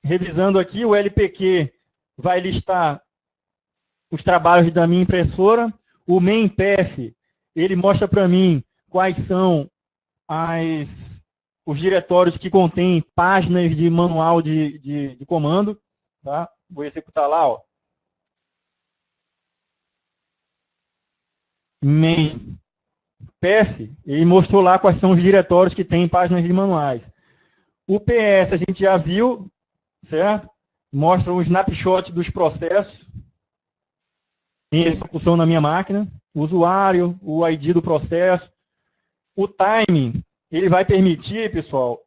revisando aqui, o LPQ vai listar os trabalhos da minha impressora. O MainPath, ele mostra para mim quais são os diretórios que contêm páginas de manual de comando. Tá? Vou executar lá, ó. MainPath, ele mostrou lá quais são os diretórios que têm páginas de manuais. O PS a gente já viu, certo? Mostra um snapshot dos processos em execução na minha máquina, o usuário, o ID do processo. O time, ele vai permitir, pessoal,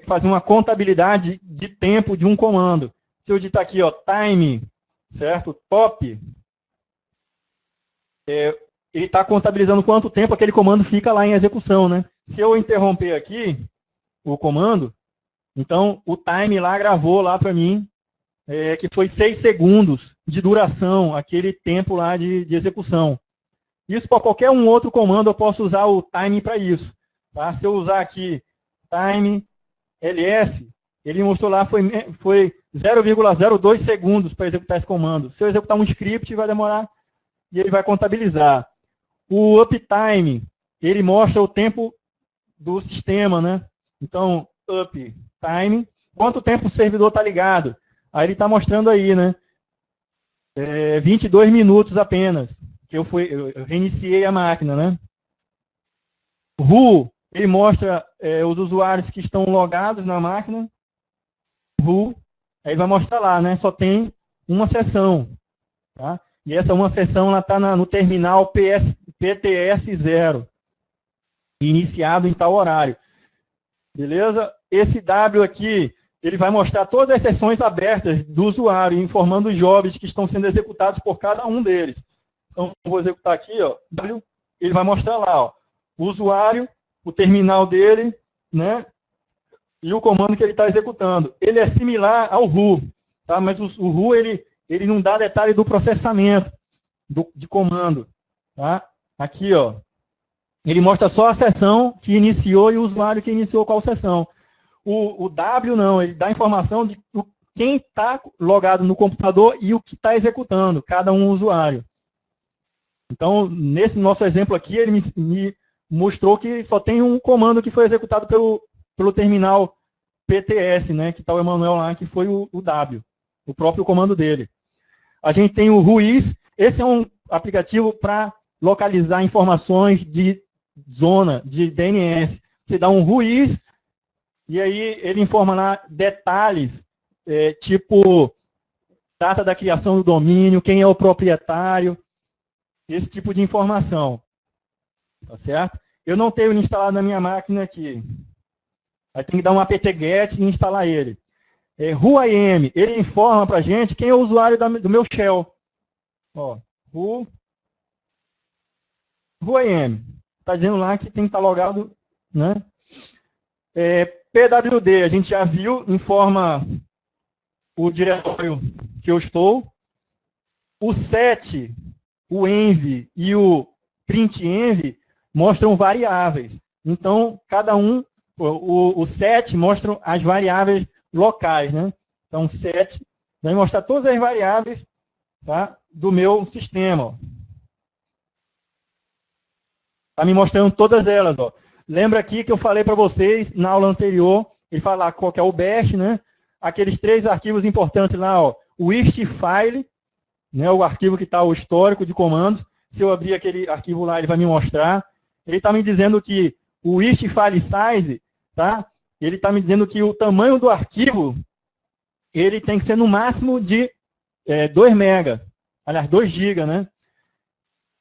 fazer uma contabilidade de tempo de um comando. Se eu digitar aqui, ó, time, certo? Top, ele está contabilizando quanto tempo aquele comando fica lá em execução, né? Se eu interromper aqui o comando, então o time lá gravou lá para mim, que foi 6 segundos de duração, aquele tempo lá de execução. Isso para qualquer um outro comando, eu posso usar o time para isso. Tá? Se eu usar aqui time ls, ele mostrou lá, foi 0,02 segundos para executar esse comando. Se eu executar um script, vai demorar e ele vai contabilizar. O uptime, ele mostra o tempo do sistema, né? Então, uptime, quanto tempo o servidor está ligado? Aí ele está mostrando aí, né? 22 minutos apenas, que eu reiniciei a máquina, né? Who, ele mostra os usuários que estão logados na máquina. Who, aí vai mostrar lá, né? Só tem uma sessão, tá? E essa uma sessão ela está no terminal PTS0, iniciado em tal horário. Beleza? Esse W aqui, ele vai mostrar todas as sessões abertas do usuário, informando os jobs que estão sendo executados por cada um deles. Então, vou executar aqui, ó, W, ele vai mostrar lá, ó, o usuário, o terminal dele, né, e o comando que ele está executando. Ele é similar ao who, tá? Mas o who, ele não dá detalhe do processamento de comando. Tá? Aqui, ó, ele mostra só a sessão que iniciou e o usuário que iniciou qual sessão. O W não, ele dá informação de quem está logado no computador e o que está executando, cada um usuário. Então, nesse nosso exemplo aqui, ele me mostrou que só tem um comando que foi executado pelo terminal PTS, né, que está o Emanuel lá, que foi o W, o próprio comando dele. A gente tem o Whois, esse é um aplicativo para localizar informações de zona, de DNS. Você dá um Whois, e aí ele informa lá detalhes, tipo data da criação do domínio, quem é o proprietário, esse tipo de informação. Tá certo? Eu não tenho ele instalado na minha máquina aqui. Aí tem que dar um apt-get e instalar ele. Whoim, ele informa para a gente quem é o usuário do meu shell. Ó, Whoim. Está dizendo lá que tem que estar logado, né? PWD, a gente já viu, informa o diretório que eu estou. O set, o env e o printenv mostram variáveis. Então, cada um, o set mostra as variáveis locais, né? Então, set vai mostrar todas as variáveis, tá, do meu sistema. Está me mostrando todas elas. Ó. Lembra aqui que eu falei para vocês, na aula anterior, ele fala lá qual que é o bash, né? Aqueles 3 arquivos importantes lá, ó, o istfile, né, o arquivo que está o histórico de comandos. Se eu abrir aquele arquivo lá, ele vai me mostrar. Ele está me dizendo que o istfile size, tá? Ele está me dizendo que o tamanho do arquivo, ele tem que ser no máximo de 2 MB, aliás, 2 GB, né?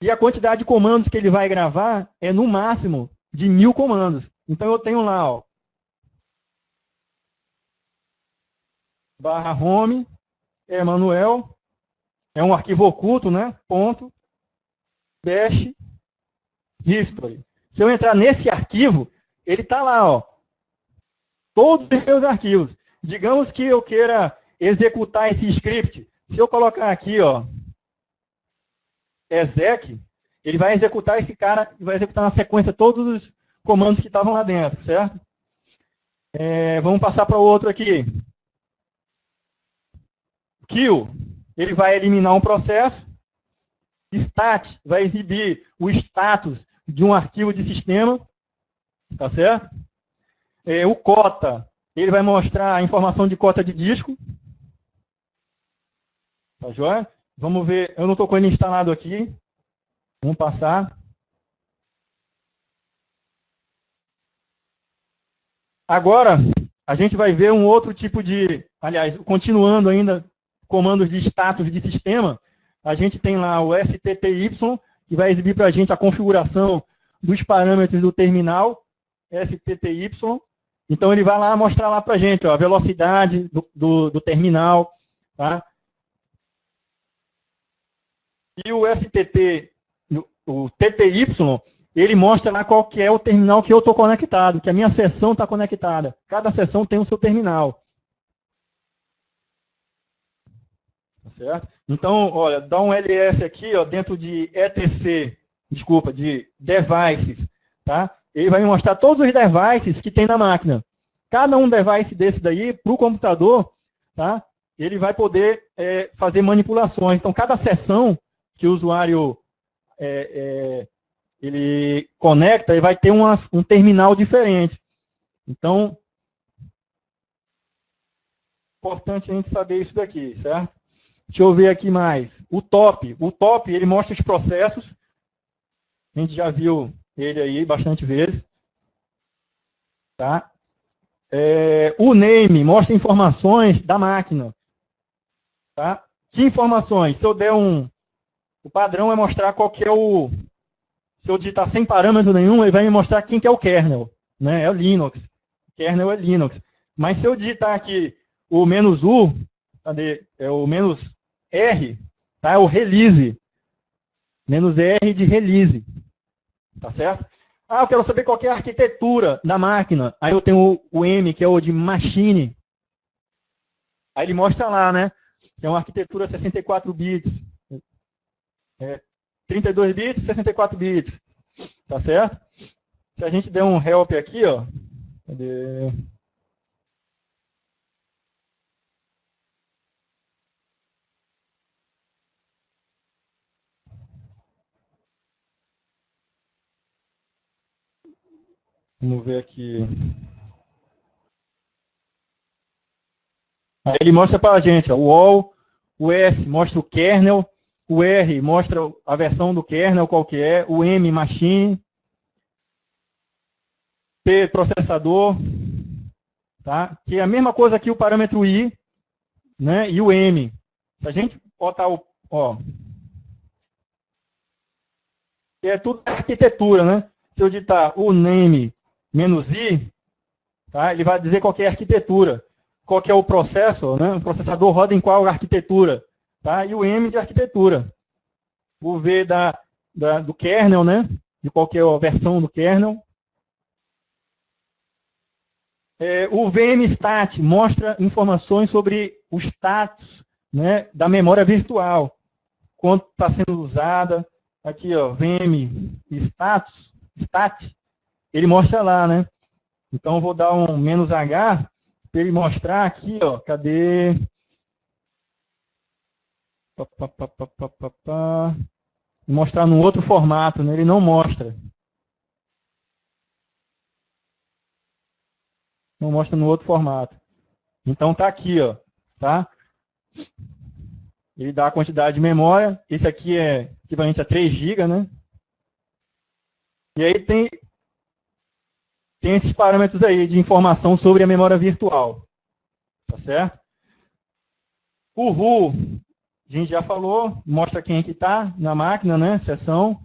E a quantidade de comandos que ele vai gravar é no máximo de 1000 comandos. Então eu tenho lá, ó, /home, Emanuel, é um arquivo oculto, né? Ponto, bash, history. Se eu entrar nesse arquivo, ele está lá, ó, todos os meus arquivos. Digamos que eu queira executar esse script. Se eu colocar aqui, ó, exec, ele vai executar esse cara, vai executar na sequência todos os comandos que estavam lá dentro, certo? Vamos passar para o outro aqui. Kill, ele vai eliminar um processo. Stat vai exibir o status de um arquivo de sistema, tá certo? O cota, ele vai mostrar a informação de cota de disco. Tá joia? Vamos ver, eu não estou com ele instalado aqui. Vamos passar. Agora, a gente vai ver um outro tipo de, aliás, continuando ainda, comandos de status de sistema, a gente tem lá o STTY, que vai exibir para a gente a configuração dos parâmetros do terminal, STTY. Então, ele vai lá mostrar lá para a gente ó, a velocidade do terminal. Tá? E o STT, o TTY, ele mostra lá qual que é o terminal que eu estou conectado, que a minha seção está conectada. Cada seção tem o seu terminal. Tá certo? Então, olha, dá um ls aqui, ó, dentro de etc, desculpa, de devices, tá? Ele vai me mostrar todos os devices que tem na máquina. Cada um device desse daí, para o computador, tá? Ele vai poder fazer manipulações. Então, cada seção que o usuário ele conecta, ele vai ter um terminal diferente. Então, importante a gente saber isso daqui, certo? Deixa eu ver aqui mais. O top, ele mostra os processos. A gente já viu ele aí bastante vezes. Tá? O name mostra informações da máquina. Tá? Que informações? Se eu der o padrão é mostrar qual que é o... Se eu digitar sem parâmetro nenhum, ele vai me mostrar quem que é o kernel. Né? É o Linux. O kernel é Linux. Mas se eu digitar aqui o "-u", cadê? É o "-r", tá? É o release. "-r" de release. Tá certo? Ah, eu quero saber qual que é a arquitetura da máquina. Aí eu tenho o M, que é o de machine. Aí ele mostra lá, né? Que é uma arquitetura 64 bits. 32 bits, 64 bits. Tá certo? Se a gente der um help aqui, ó. Cadê? Vamos ver aqui. Aí ele mostra para a gente, ó, o wall, o S mostra o kernel, o R mostra a versão do kernel, qual que é, o M, machine, P, processador, tá? Que é a mesma coisa que o parâmetro I, né, e o M. Se a gente botar o, ó, é tudo arquitetura, né? Se eu digitar o name -i, tá? Ele vai dizer qual que é a arquitetura. Qual que é o processo, né? O processador roda em qual arquitetura, tá? E o M de arquitetura. O V do kernel, né? De qual que é a versão do kernel. O VMstat mostra informações sobre o status, né, da memória virtual. Quanto está sendo usada. Aqui, ó, VMstatus, stat, ele mostra lá, né? Então, eu vou dar um "-h", para ele mostrar aqui, ó, cadê? Mostrar num outro formato, né? Ele não mostra. Não mostra no outro formato. Então tá aqui, ó, tá? Ele dá a quantidade de memória. Esse aqui é equivalente a 3 GB, né? E aí tem esses parâmetros aí de informação sobre a memória virtual. Tá certo? O RU, a gente já falou, mostra quem é que está na máquina, né? Seção.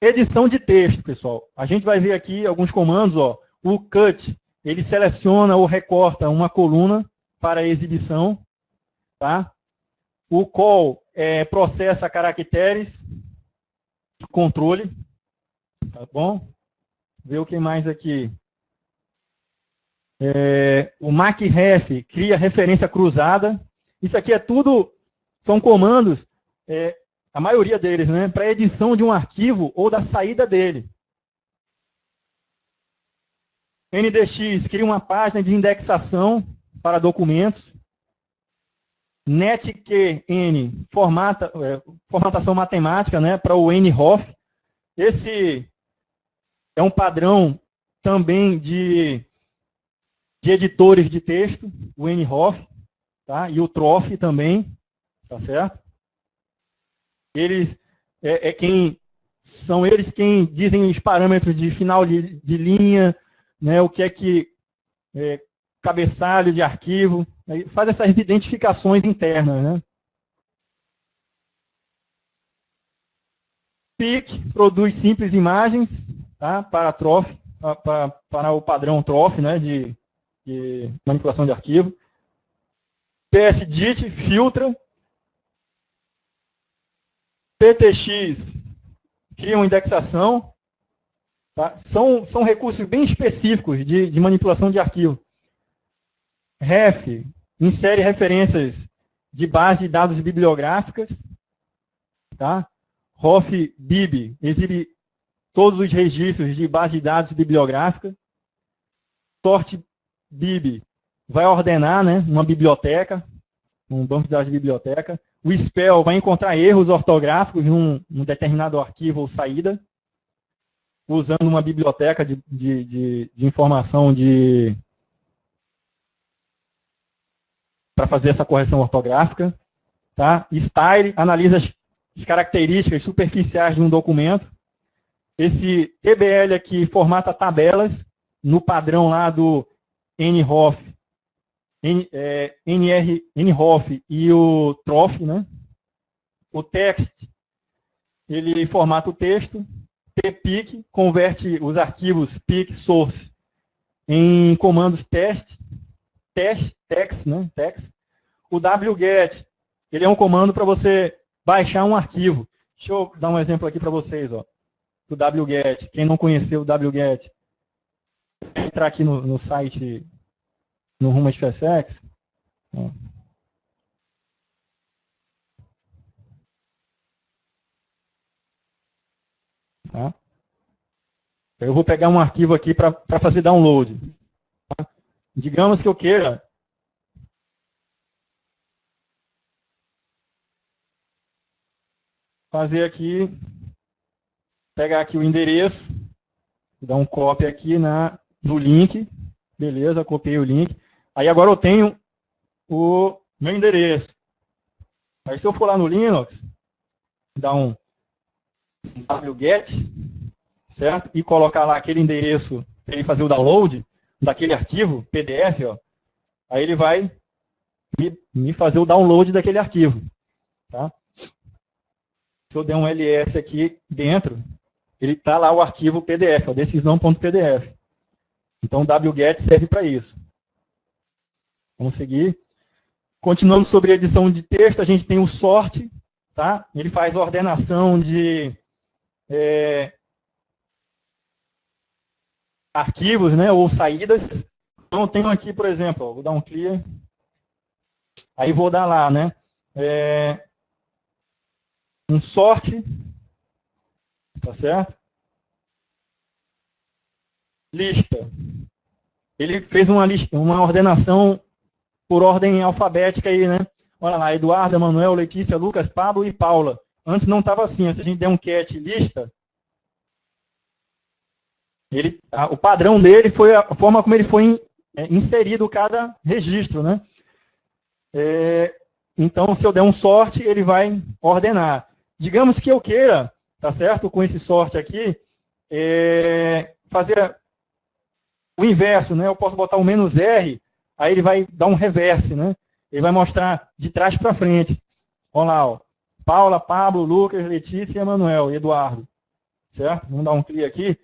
Edição de texto, pessoal. A gente vai ver aqui alguns comandos, ó. O cut, ele seleciona ou recorta uma coluna para exibição, tá? O call processa caracteres de controle, tá bom? Ver o que mais aqui. O macref cria referência cruzada. Isso aqui é tudo, são comandos, a maioria deles, né, para edição de um arquivo ou da saída dele. NDX cria uma página de indexação, para documentos. NetQN, formatação matemática, né, para o NROF. Esse é um padrão também de editores de texto, o NROF, tá? E o TROF também, tá certo? Eles são eles quem dizem os parâmetros de final de linha, né, o que é que cabeçalho de arquivo, faz essas identificações internas, né? PIC produz simples imagens, tá, para TROF, para o padrão TROF, né, de manipulação de arquivo. PSDIT filtra. PTX cria uma indexação. Tá? São recursos bem específicos de manipulação de arquivo. Ref insere referências de base de dados bibliográficas. Tá? ROF-BIB exibe todos os registros de base de dados bibliográfica. Sort-BIB vai ordenar, né, uma biblioteca, um banco de dados de biblioteca. O SPEL vai encontrar erros ortográficos num determinado arquivo ou saída, usando uma biblioteca de informação para fazer essa correção ortográfica. Tá? Style analisa as características superficiais de um documento. Esse TBL aqui formata tabelas no padrão lá do NROF, NROF e o TROF, né? O text, ele formata o texto. TPIC converte os arquivos PIC source em comandos text, né? Text. O wget, ele é um comando para você baixar um arquivo. Deixa eu dar um exemplo aqui para vocês, ó, do wget. Quem não conheceu o wget, entrar aqui no site, no Rumo de FSX. Tá? Eu vou pegar um arquivo aqui para fazer download. Tá? Digamos que eu queira fazer aqui, pegar aqui o endereço, dar um copy aqui no link, beleza, copiei o link. Aí agora eu tenho o meu endereço. Aí se eu for lá no Linux, dar um wget, certo? E colocar lá aquele endereço para ele fazer o download daquele arquivo, PDF, ó, aí ele vai me fazer o download daquele arquivo. Tá? Se eu der um ls aqui dentro, ele está lá o arquivo PDF, ó, decisão.pdf. Então o wget serve para isso. Vamos seguir. Continuando sobre a edição de texto, a gente tem o sort, tá? Ele faz ordenação de arquivos, né, ou saídas. Então eu tenho aqui, por exemplo, ó, vou dar um clear, aí vou dar lá, né, um sort, tá certo? Lista. Ele fez uma ordenação por ordem alfabética aí, né? Olha lá, Eduardo, Emanuel, Letícia, Lucas, Pablo e Paula. Antes não estava assim, se a gente der um cat lista, o padrão dele foi a forma como ele foi inserido cada registro, né? Então, se eu der um sort, ele vai ordenar. Digamos que eu queira, tá certo? Com esse sort aqui, fazer o inverso, né? Eu posso botar o "-r", aí ele vai dar um reverse, né? Ele vai mostrar de trás para frente. Olha lá, ó. Paula, Pablo, Lucas, Letícia, Emanuel e Eduardo. Certo? Vamos dar um clique aqui.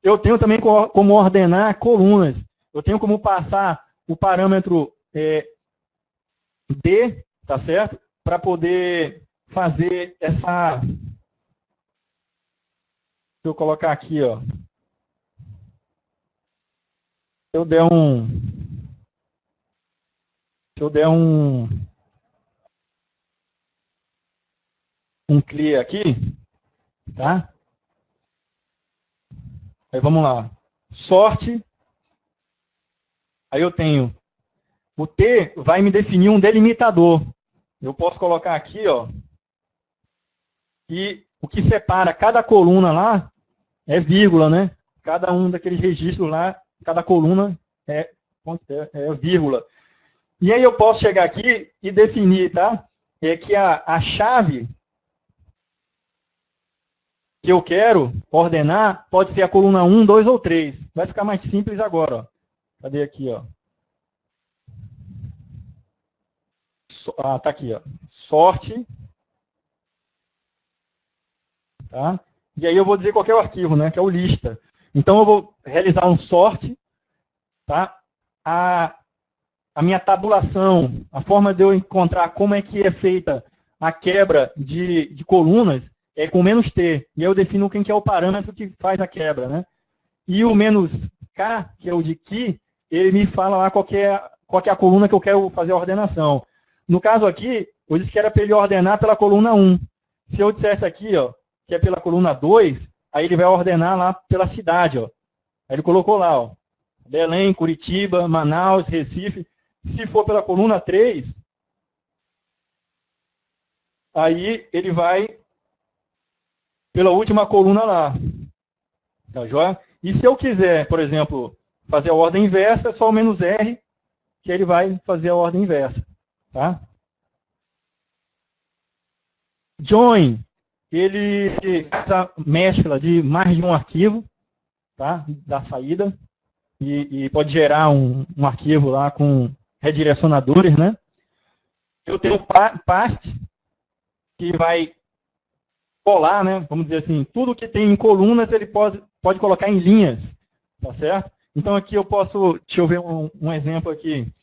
Eu tenho também como ordenar colunas. Eu tenho como passar o parâmetro D, tá certo? Para poder fazer essa... Deixa eu colocar aqui, ó. Se eu der um clear aqui, tá? Aí vamos lá. Sorte. Aí eu tenho o T vai me definir um delimitador. Eu posso colocar aqui, ó, que o que separa cada coluna lá é vírgula, né? Cada um daqueles registros lá, cada coluna é vírgula. E aí eu posso chegar aqui e definir, tá? Que a chave que eu quero ordenar pode ser a coluna 1, 2 ou 3. Vai ficar mais simples agora, ó. Cadê aqui, ó? Tá aqui, ó. Sorte. Tá? E aí eu vou dizer qual é o arquivo, né? Que é o lista. Então eu vou realizar um sorte, tá? A minha tabulação, a forma de eu encontrar como é que é feita a quebra de colunas é com menos T. E aí eu defino quem que é o parâmetro que faz a quebra, né? E o menos K, que é o de que, ele me fala lá qual que é a coluna que eu quero fazer a ordenação. No caso aqui, eu disse que era para ele ordenar pela coluna 1. Se eu dissesse aqui, ó, que é pela coluna 2, aí ele vai ordenar lá pela cidade, ó. Aí ele colocou lá, ó, Belém, Curitiba, Manaus, Recife. Se for pela coluna 3, aí ele vai pela última coluna lá. Tá joia? E se eu quiser, por exemplo, fazer a ordem inversa, é só o menos R, que ele vai fazer a ordem inversa. Tá? Join, ele faz a mescla de mais de um arquivo, tá? Da saída, e pode gerar um arquivo lá com redirecionadores, né? Eu tenho o past, que vai colar, né? Vamos dizer assim, tudo que tem em colunas ele pode colocar em linhas, tá certo? Então aqui eu posso, deixa eu ver um exemplo aqui.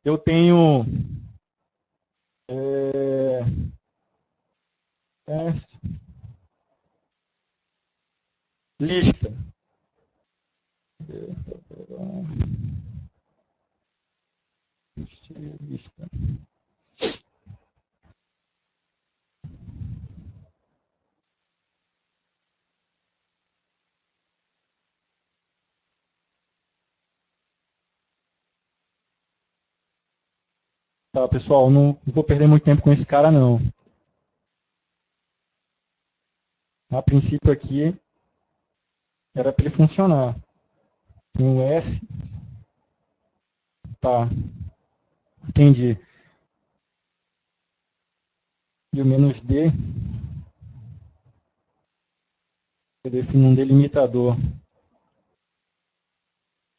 Eu tenho lista. Lista. Tá, pessoal, não vou perder muito tempo com esse cara, não. A princípio aqui era para ele funcionar. Tem o S. Tá. Entendi. E o menos D. Eu defino um delimitador. Deixa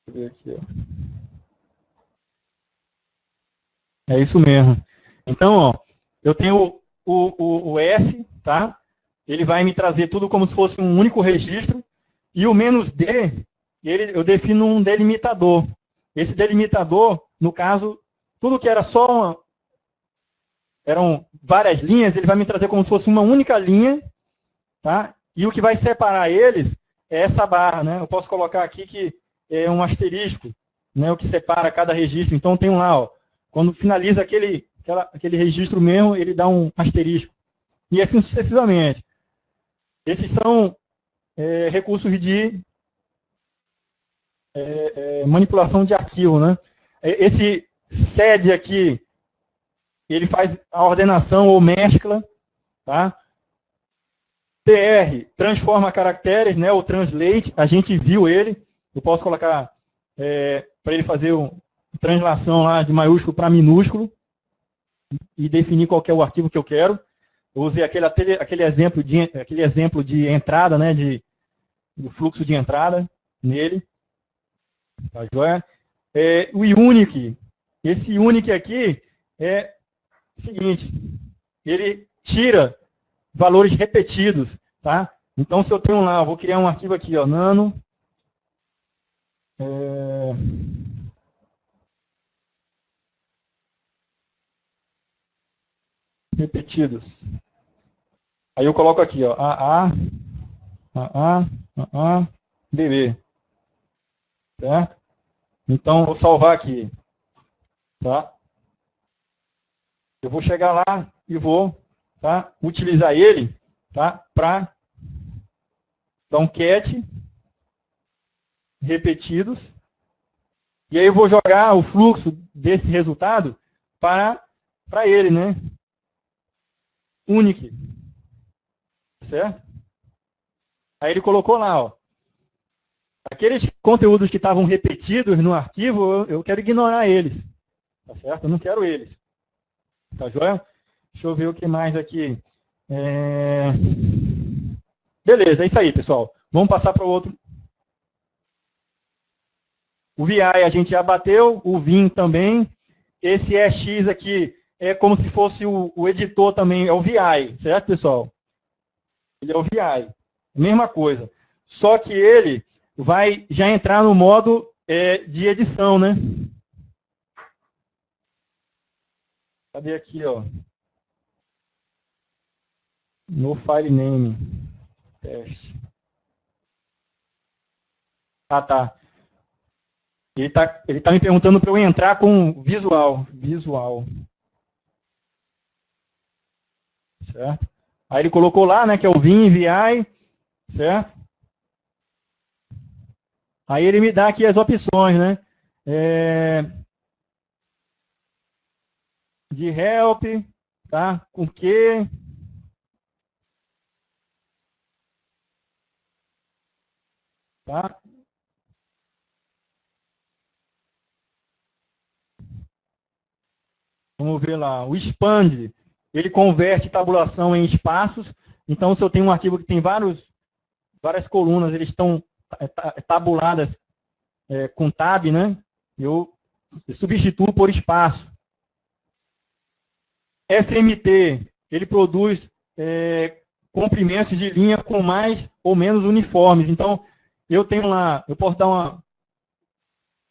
eu ver aqui, ó. É isso mesmo. Então, ó, eu tenho o S, tá? Ele vai me trazer tudo como se fosse um único registro. E o menos D, eu defino um delimitador. Esse delimitador, no caso, tudo que era só eram várias linhas, ele vai me trazer como se fosse uma única linha, tá? E o que vai separar eles é essa barra, né? Eu posso colocar aqui que é um asterisco, né? O que separa cada registro. Então tem um lá, ó, quando finaliza aquele registro mesmo, ele dá um asterisco. E assim sucessivamente. Esses são recursos de manipulação de arquivo, né? Esse sed aqui, ele faz a ordenação ou mescla, tá? TR, transforma caracteres, né? O translate, a gente viu ele. Eu posso colocar para ele fazer uma translação lá de maiúsculo para minúsculo e definir qual é o arquivo que eu quero. Eu usei aquele exemplo de entrada, né? Do fluxo de entrada nele. Tá joia? O unique, esse unique aqui é o seguinte, ele tira valores repetidos, tá? Então, se eu tenho lá, eu vou criar um arquivo aqui, ó, nano, repetidos. Aí eu coloco aqui, ó, BB. Certo? Então, vou salvar aqui. Tá? Eu vou chegar lá e vou, tá, utilizar ele, tá, para dar um cat repetidos. E aí eu vou jogar o fluxo desse resultado para ele, né? Unique. Certo? Aí ele colocou lá, ó. Aqueles conteúdos que estavam repetidos no arquivo, eu quero ignorar eles. Tá certo? Eu não quero eles. Tá joia? Deixa eu ver o que mais aqui. Beleza, é isso aí, pessoal. Vamos passar para o outro. O VI a gente já bateu, o Vim também. Esse EX aqui é como se fosse o editor também, é o VI, certo, pessoal? Ele é o VI. Mesma coisa. Só que ele vai já entrar no modo de edição, né? Cadê aqui, ó? No file name. Teste. Ah, tá. Ele tá me perguntando para eu entrar com visual. Visual. Certo? Aí ele colocou lá, né, que é o Vim, VI, certo? Aí ele me dá aqui as opções, né? De help, tá? Com que? Tá? Vamos ver lá. O expand, ele converte tabulação em espaços. Então, se eu tenho um arquivo que tem várias colunas, eles estão tabuladas com tab, né? Eu substituo por espaço. FMT, ele produz comprimentos de linha com mais ou menos uniformes. Então, eu tenho lá, eu posso dar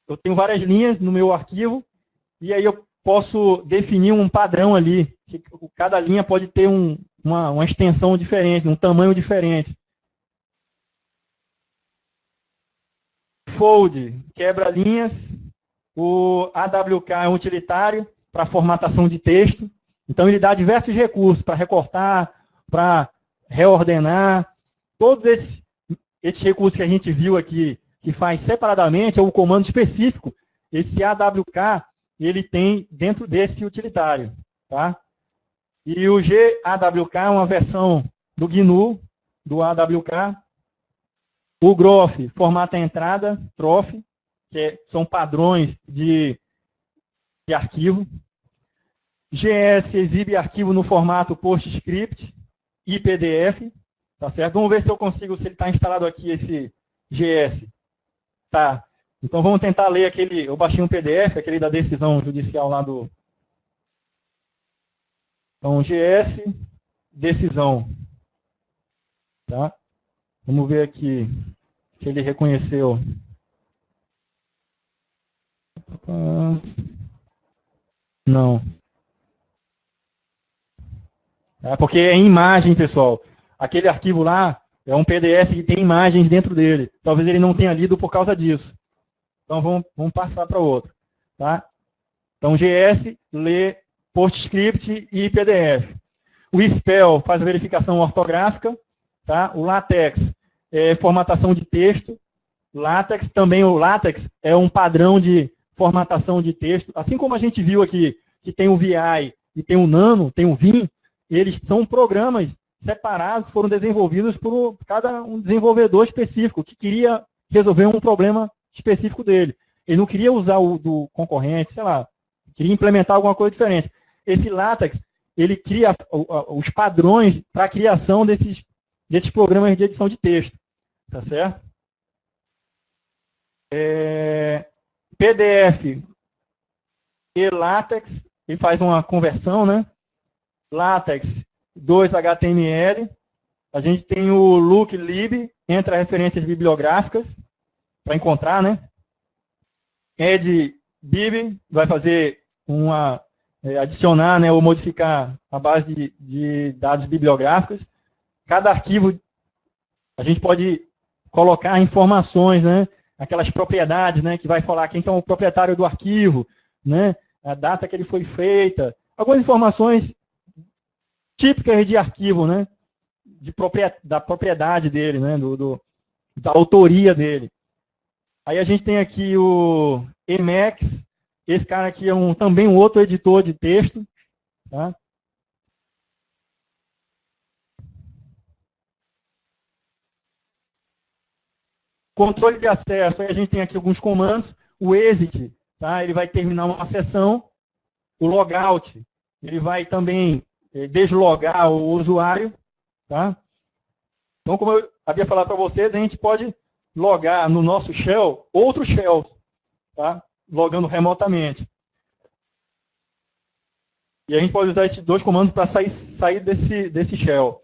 eu tenho várias linhas no meu arquivo, e aí eu posso definir um padrão ali, que cada linha pode ter uma extensão diferente, um tamanho diferente. Fold, quebra linhas. O AWK é um utilitário para formatação de texto. Então, ele dá diversos recursos para recortar, para reordenar. Todos esses recursos que a gente viu aqui, que faz separadamente, é um comando específico. Esse AWK, ele tem dentro desse utilitário. Tá? E o GAWK é uma versão do GNU, do AWK. O GROF formata a entrada, TROF, que são padrões de arquivo. GS exibe arquivo no formato PostScript e PDF. Tá certo? Vamos ver se eu consigo, se ele está instalado aqui, esse GS. Tá. Então vamos tentar ler aquele, eu baixei um PDF, aquele da decisão judicial lá do... Então, GS, decisão. Tá? Vamos ver aqui se ele reconheceu. Não. Porque é em imagem, pessoal. Aquele arquivo lá é um PDF que tem imagens dentro dele. Talvez ele não tenha lido por causa disso. Então, vamos passar para outro. Tá? Então, GS lê PostScript e PDF. O Spell faz a verificação ortográfica. Tá? O LaTeX é formatação de texto. LaTeX também, o LaTeX é um padrão de formatação de texto. Assim como a gente viu aqui, que tem o VI e tem o Nano, tem o Vim, eles são programas separados, foram desenvolvidos por cada um desenvolvedor específico, que queria resolver um problema específico dele. Ele não queria usar o do concorrente, sei lá, queria implementar alguma coisa diferente. Esse LaTeX, ele cria os padrões para a criação desses programas de edição de texto. Tá certo? PDF e LaTeX, ele faz uma conversão, né? LaTeX 2 HTML. A gente tem o looklib, entra referências bibliográficas para encontrar, né? Edbib vai fazer adicionar, né, ou modificar a base de dados bibliográficos. Cada arquivo a gente pode colocar informações, né? Aquelas propriedades, né? Que vai falar quem que é o proprietário do arquivo, né? A data que ele foi feita. Algumas informações típicas de arquivo, né? Da propriedade dele, né? Da autoria dele. Aí a gente tem aqui o Emacs. Esse cara aqui é também um outro editor de texto. Tá? Controle de acesso, aí a gente tem aqui alguns comandos. O exit, tá? Ele vai terminar uma sessão. O logout, ele vai também deslogar o usuário. Tá? Então, como eu havia falado para vocês, a gente pode logar no nosso shell outro shell, tá? Logando remotamente. E a gente pode usar esses dois comandos para sair desse shell.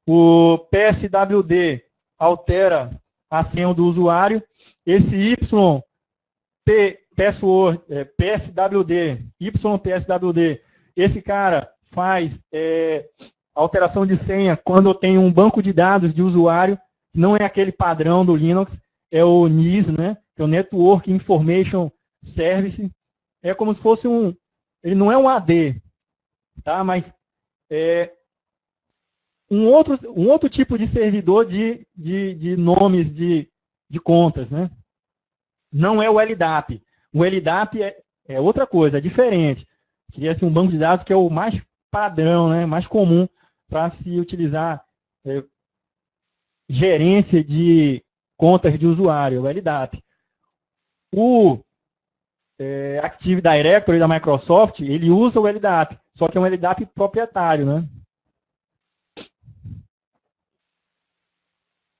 O pswd altera a senha do usuário. Esse ypswd, esse cara faz alteração de senha quando eu tenho um banco de dados de usuário, não é aquele padrão do Linux, é o NIS, né? Que é o Network Information Service. É como se fosse ele não é um AD, tá? Mas é um outro tipo de servidor de nomes de contas, né? Não é o LDAP. O LDAP é outra coisa, é diferente. Cria-se um banco de dados que é o mais padrão, né? Mais comum para se utilizar gerência de contas de usuário, o LDAP. O Active Directory da Microsoft, ele usa o LDAP, só que é um LDAP proprietário, né?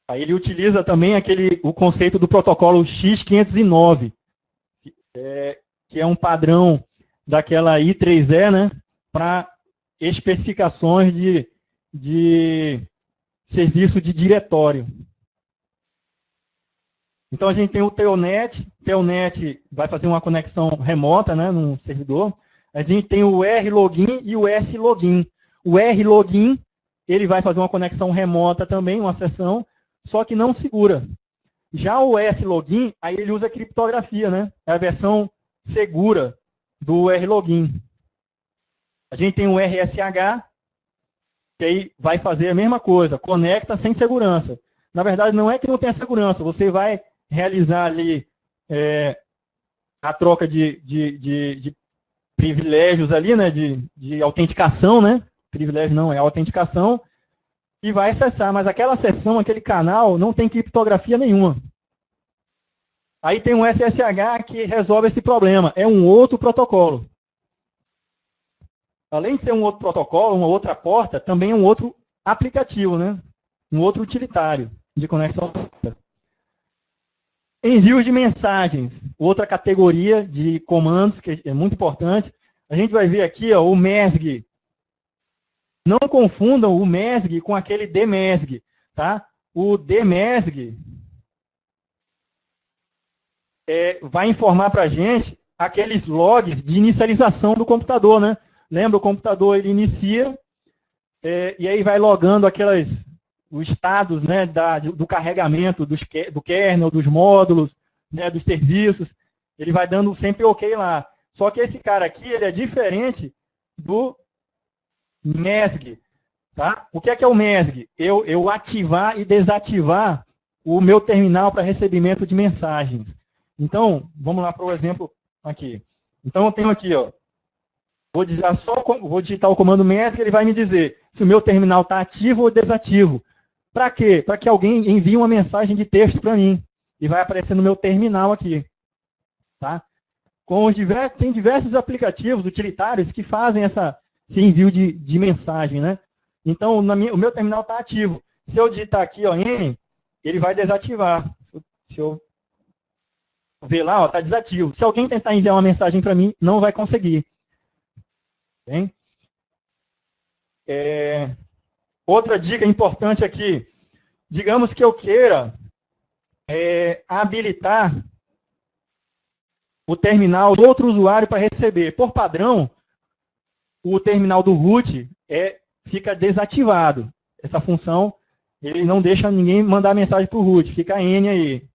Aí ele utiliza também o conceito do protocolo X509, que é um padrão daquela I3E, né, para especificações de serviço de diretório. Então a gente tem o Telnet vai fazer uma conexão remota, né, num servidor. A gente tem o RLogin e o S-Login. O RLogin, ele vai fazer uma conexão remota também, uma sessão, só que não segura. Já o S-Login, aí ele usa criptografia, né? É a versão segura do RLogin. A gente tem o RSH, que aí vai fazer a mesma coisa, conecta sem segurança. Na verdade, não é que não tenha segurança, você vai realizar ali a troca de privilégios ali, né? De autenticação, né? Privilégio não, é autenticação, e vai acessar, mas aquela sessão, aquele canal, não tem criptografia nenhuma. Aí tem um SSH que resolve esse problema, é um outro protocolo. Além de ser um outro protocolo, uma outra porta, também é um outro aplicativo, né? Um outro utilitário de conexão. Envios de mensagens, outra categoria de comandos que é muito importante. A gente vai ver aqui ó, o MESG. Não confundam o MESG com aquele DMESG, tá? O DMESG vai informar para a gente aqueles logs de inicialização do computador, né? Lembra, o computador ele inicia e aí vai logando os estados, né, do carregamento do kernel, dos módulos, né, dos serviços. Ele vai dando sempre OK lá. Só que esse cara aqui ele é diferente do MESG. Tá? O que é o MESG? Eu ativar e desativar o meu terminal para recebimento de mensagens. Então, vamos lá para o exemplo aqui. Então, eu tenho aqui, ó, vou digitar o comando MESG, ele vai me dizer se o meu terminal está ativo ou desativo. Para quê? Para que alguém envie uma mensagem de texto para mim. E vai aparecer no meu terminal aqui. Tá? Tem diversos aplicativos utilitários que fazem esse envio de mensagem. Né? Então, o meu terminal está ativo. Se eu digitar aqui, ó, N, ele vai desativar. Se eu ver lá, está desativo. Se alguém tentar enviar uma mensagem para mim, não vai conseguir. Bem? Outra dica importante aqui. Digamos que eu queira habilitar o terminal do outro usuário para receber. Por padrão, o terminal do root fica desativado. Essa função, ele não deixa ninguém mandar mensagem para o root, fica N aí.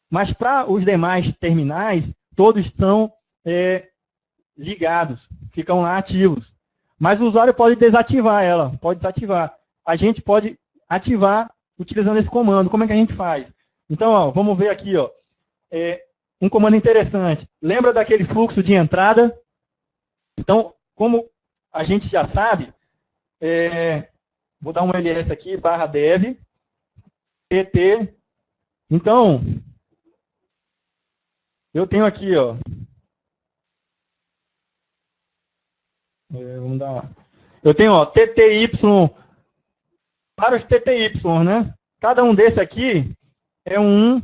Mas para os demais terminais, todos estão ligados, ficam lá ativos. Mas o usuário pode desativar ela, pode desativar. A gente pode ativar utilizando esse comando. Como é que a gente faz? Então, ó, vamos ver aqui. Ó. um comando interessante. Lembra daquele fluxo de entrada? Então, como a gente já sabe, vou dar um ls aqui, /dev, pt. Então, eu tenho aqui, ó. Vamos dar. Eu tenho, ó, TTY, para os TTY, né? Cada um desse aqui é um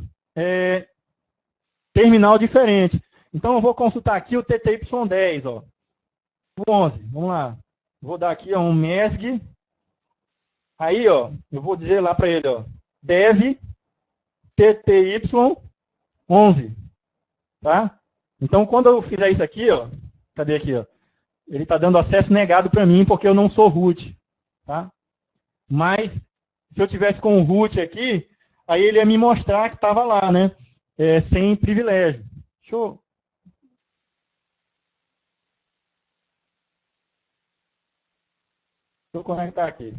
terminal diferente. Então, eu vou consultar aqui o TTY10, ó. O 11, vamos lá. Vou dar aqui, ó, um MESG. Aí, ó, eu vou dizer lá para ele, ó, dev TTY11, tá? Então, quando eu fizer isso aqui, ó, cadê aqui, ó? Ele está dando acesso negado para mim porque eu não sou root, tá? Mas, se eu tivesse com o root aqui, aí ele ia me mostrar que estava lá, né? Sem privilégio. Deixa eu conectar aqui.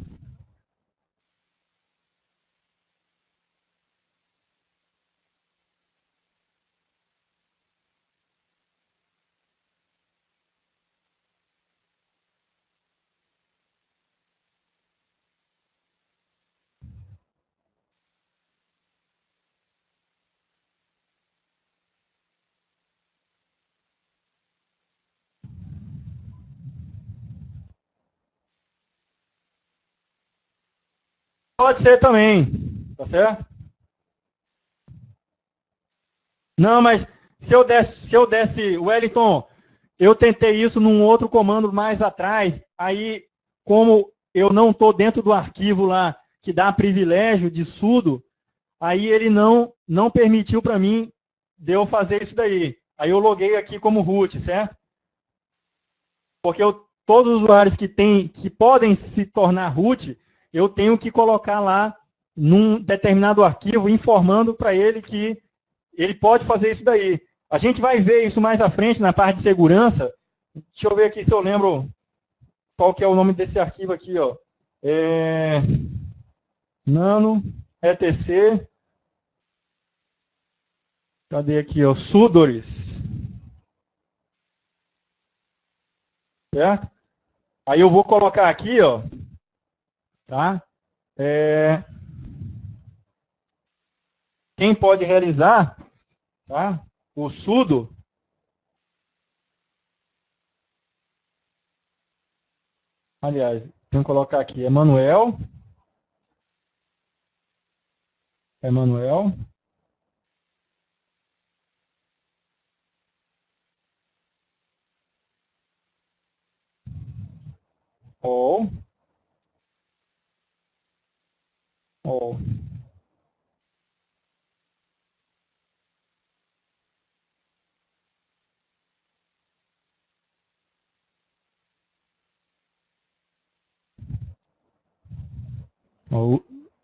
Pode ser também, tá certo? Não, mas se eu desse, Wellington, eu tentei isso num outro comando mais atrás, aí, como eu não estou dentro do arquivo lá que dá privilégio de sudo, aí ele não permitiu para mim de eu fazer isso daí. Aí eu loguei aqui como root, certo? Porque todos os usuários que podem se tornar root, eu tenho que colocar lá num determinado arquivo, informando para ele que ele pode fazer isso daí. A gente vai ver isso mais à frente na parte de segurança. Deixa eu ver aqui se eu lembro qual que é o nome desse arquivo aqui, ó. Nano, etc. Cadê aqui, ó? Sudoris. Certo? Aí eu vou colocar aqui, ó. Tá? Quem pode realizar, tá? O sudo. Aliás, tenho que colocar aqui, Emanuel. All.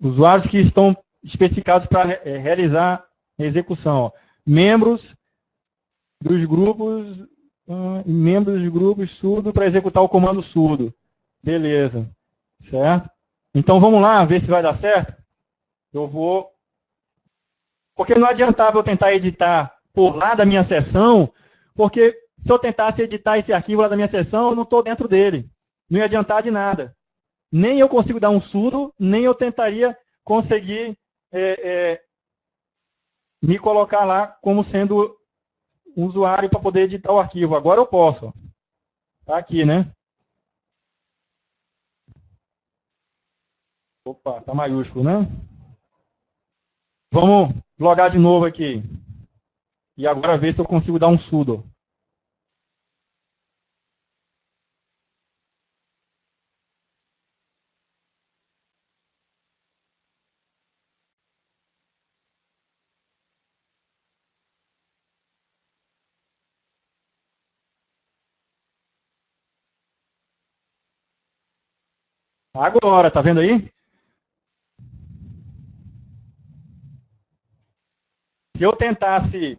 Usuários que estão especificados para realizar a execução. Ó. Membros dos grupos sudo para executar o comando sudo. Beleza. Certo? Então vamos lá, ver se vai dar certo. Eu vou... Porque não adiantava eu tentar editar por lá da minha sessão, porque se eu tentasse editar esse arquivo lá da minha sessão, eu não estou dentro dele. Não ia adiantar de nada. Nem eu consigo dar um sudo, nem eu tentaria conseguir me colocar lá como sendo um usuário para poder editar o arquivo. Agora eu posso. Está aqui, né? Opa, está maiúsculo, né? Vamos logar de novo aqui. E agora ver se eu consigo dar um sudo. Agora, tá vendo aí? Se eu tentasse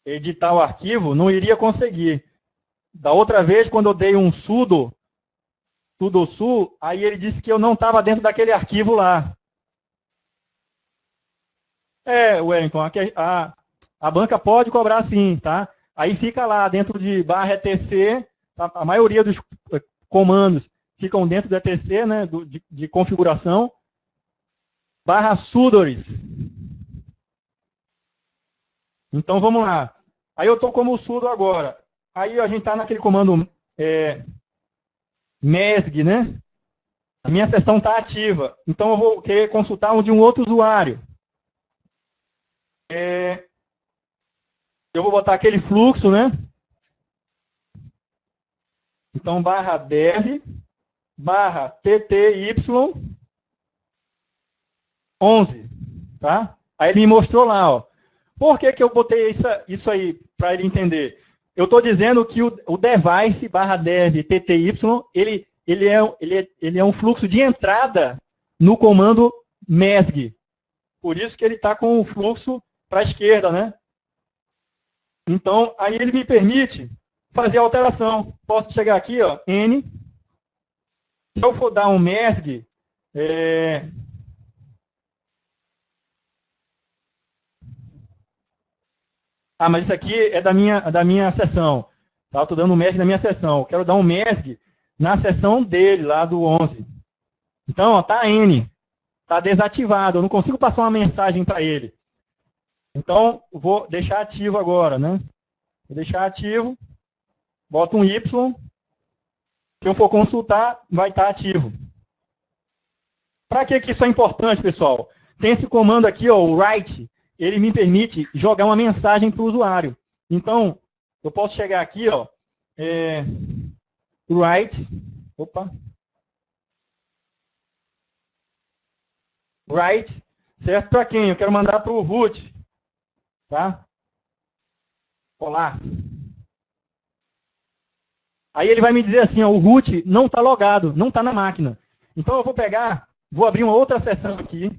editar o arquivo, não iria conseguir. Da outra vez, quando eu dei um sudo su, aí ele disse que eu não estava dentro daquele arquivo lá. Wellington, a banca pode cobrar sim, tá? Aí fica lá dentro de barra etc, tá? A maioria dos comandos ficam dentro do etc, né, de configuração, barra sudoers. Então vamos lá. Aí eu estou como sudo agora. Aí a gente está naquele comando mesg, né? A minha sessão está ativa. Então eu vou querer consultar um de um outro usuário. Eu vou botar aquele fluxo, né? Então, barra dev, barra tty11, tá? Aí ele me mostrou lá, ó. Por que que eu botei isso aí para ele entender? Eu estou dizendo que o device barra dev tty, ele é um fluxo de entrada no comando mesg. Por isso que ele está com o fluxo para a esquerda, né? Então, aí ele me permite fazer a alteração. Posso chegar aqui, ó, N. Se eu for dar um mesg, mas isso aqui é da minha sessão. Tá? Eu estou dando um mesg na minha sessão. Eu quero dar um mesg na sessão dele, lá do 11. Então, está N. Está desativado. Eu não consigo passar uma mensagem para ele. Então, vou deixar ativo agora, né? Vou deixar ativo. Boto um Y. Se eu for consultar, vai estar ativo. Para que isso é importante, pessoal? Tem esse comando aqui, ó, o write. Ele me permite jogar uma mensagem para o usuário. Então, eu posso chegar aqui, ó, write. Opa. Write, certo? Para quem? Eu quero mandar para o root. Tá? Olá. Aí ele vai me dizer assim, ó, o root não está logado, não está na máquina. Então eu vou pegar, vou abrir uma outra seção aqui.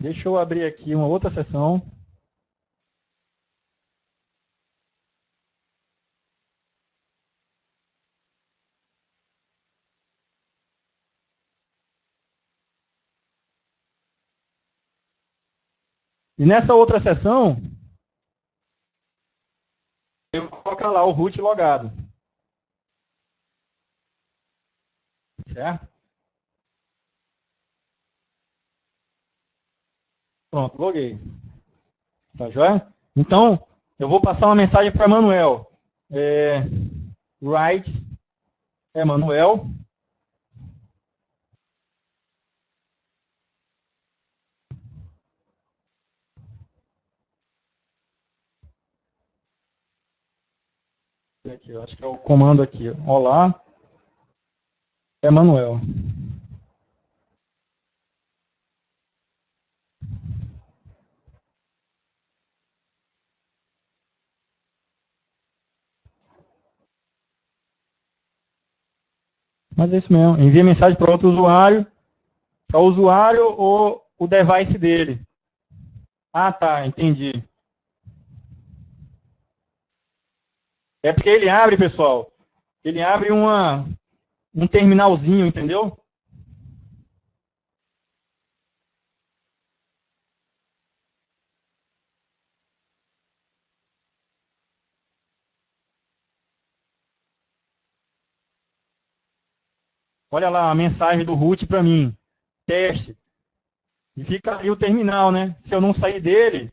Deixa eu abrir aqui uma outra seção. E nessa outra seção, eu vou colocar lá o root logado. Certo? Pronto, loguei. Tá joia? Então, eu vou passar uma mensagem para Manuel. Write Manuel. Aqui, eu acho que é o comando aqui. Olá, Manuel. Mas é isso mesmo. Envia mensagem para outro usuário, para o usuário ou o device dele. Ah, tá, entendi. É porque ele abre, pessoal, ele abre um terminalzinho, entendeu? Olha lá a mensagem do root para mim. Teste. E fica ali o terminal, né? Se eu não sair dele,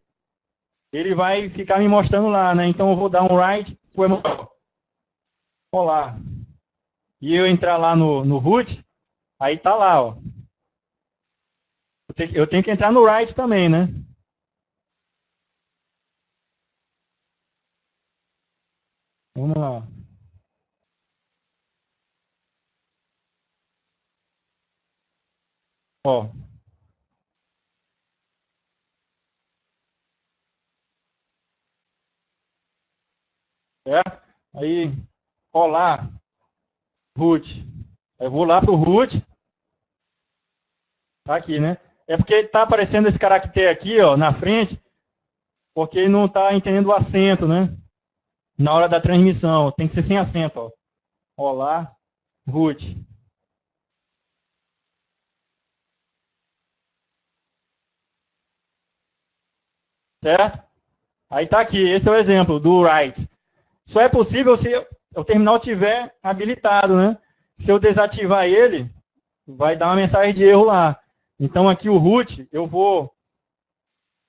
ele vai ficar me mostrando lá, né? Então eu vou dar um write pro Emanuel. Olá. E eu entrar lá no root, aí tá lá, ó. Eu tenho que entrar no write também, né? Vamos lá. Ó. Certo? Aí, olá, root. Eu vou lá pro root. Tá aqui, né? É porque tá aparecendo esse caractere aqui, ó, na frente, porque ele não está entendendo o acento, né? Na hora da transmissão. Tem que ser sem acento, ó. Olá, root. certo? Aí está aqui, esse é o exemplo do write. Só é possível se o terminal estiver habilitado, né? Se eu desativar ele, vai dar uma mensagem de erro lá. Então aqui o root, eu vou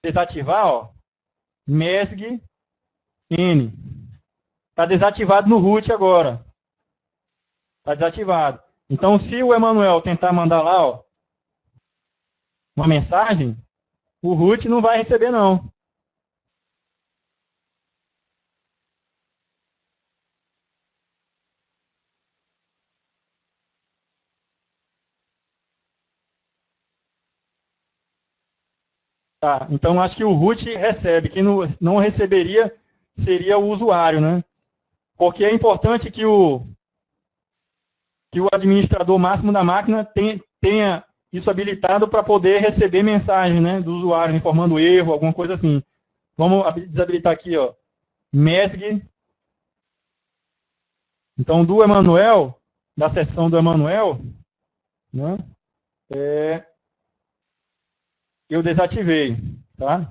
desativar, ó, MESG N. Está desativado no root agora. Está desativado. Então, se o Emanuel tentar mandar lá, ó, uma mensagem, o root não vai receber, não. Tá, então acho que o root recebe. Quem não receberia seria o usuário, né? Porque é importante que o administrador máximo da máquina tenha isso habilitado para poder receber mensagem, né, do usuário, informando erro, alguma coisa assim. Vamos desabilitar aqui, ó, MESG. Então, do Emanuel, da seção do Emanuel, né, eu desativei, tá?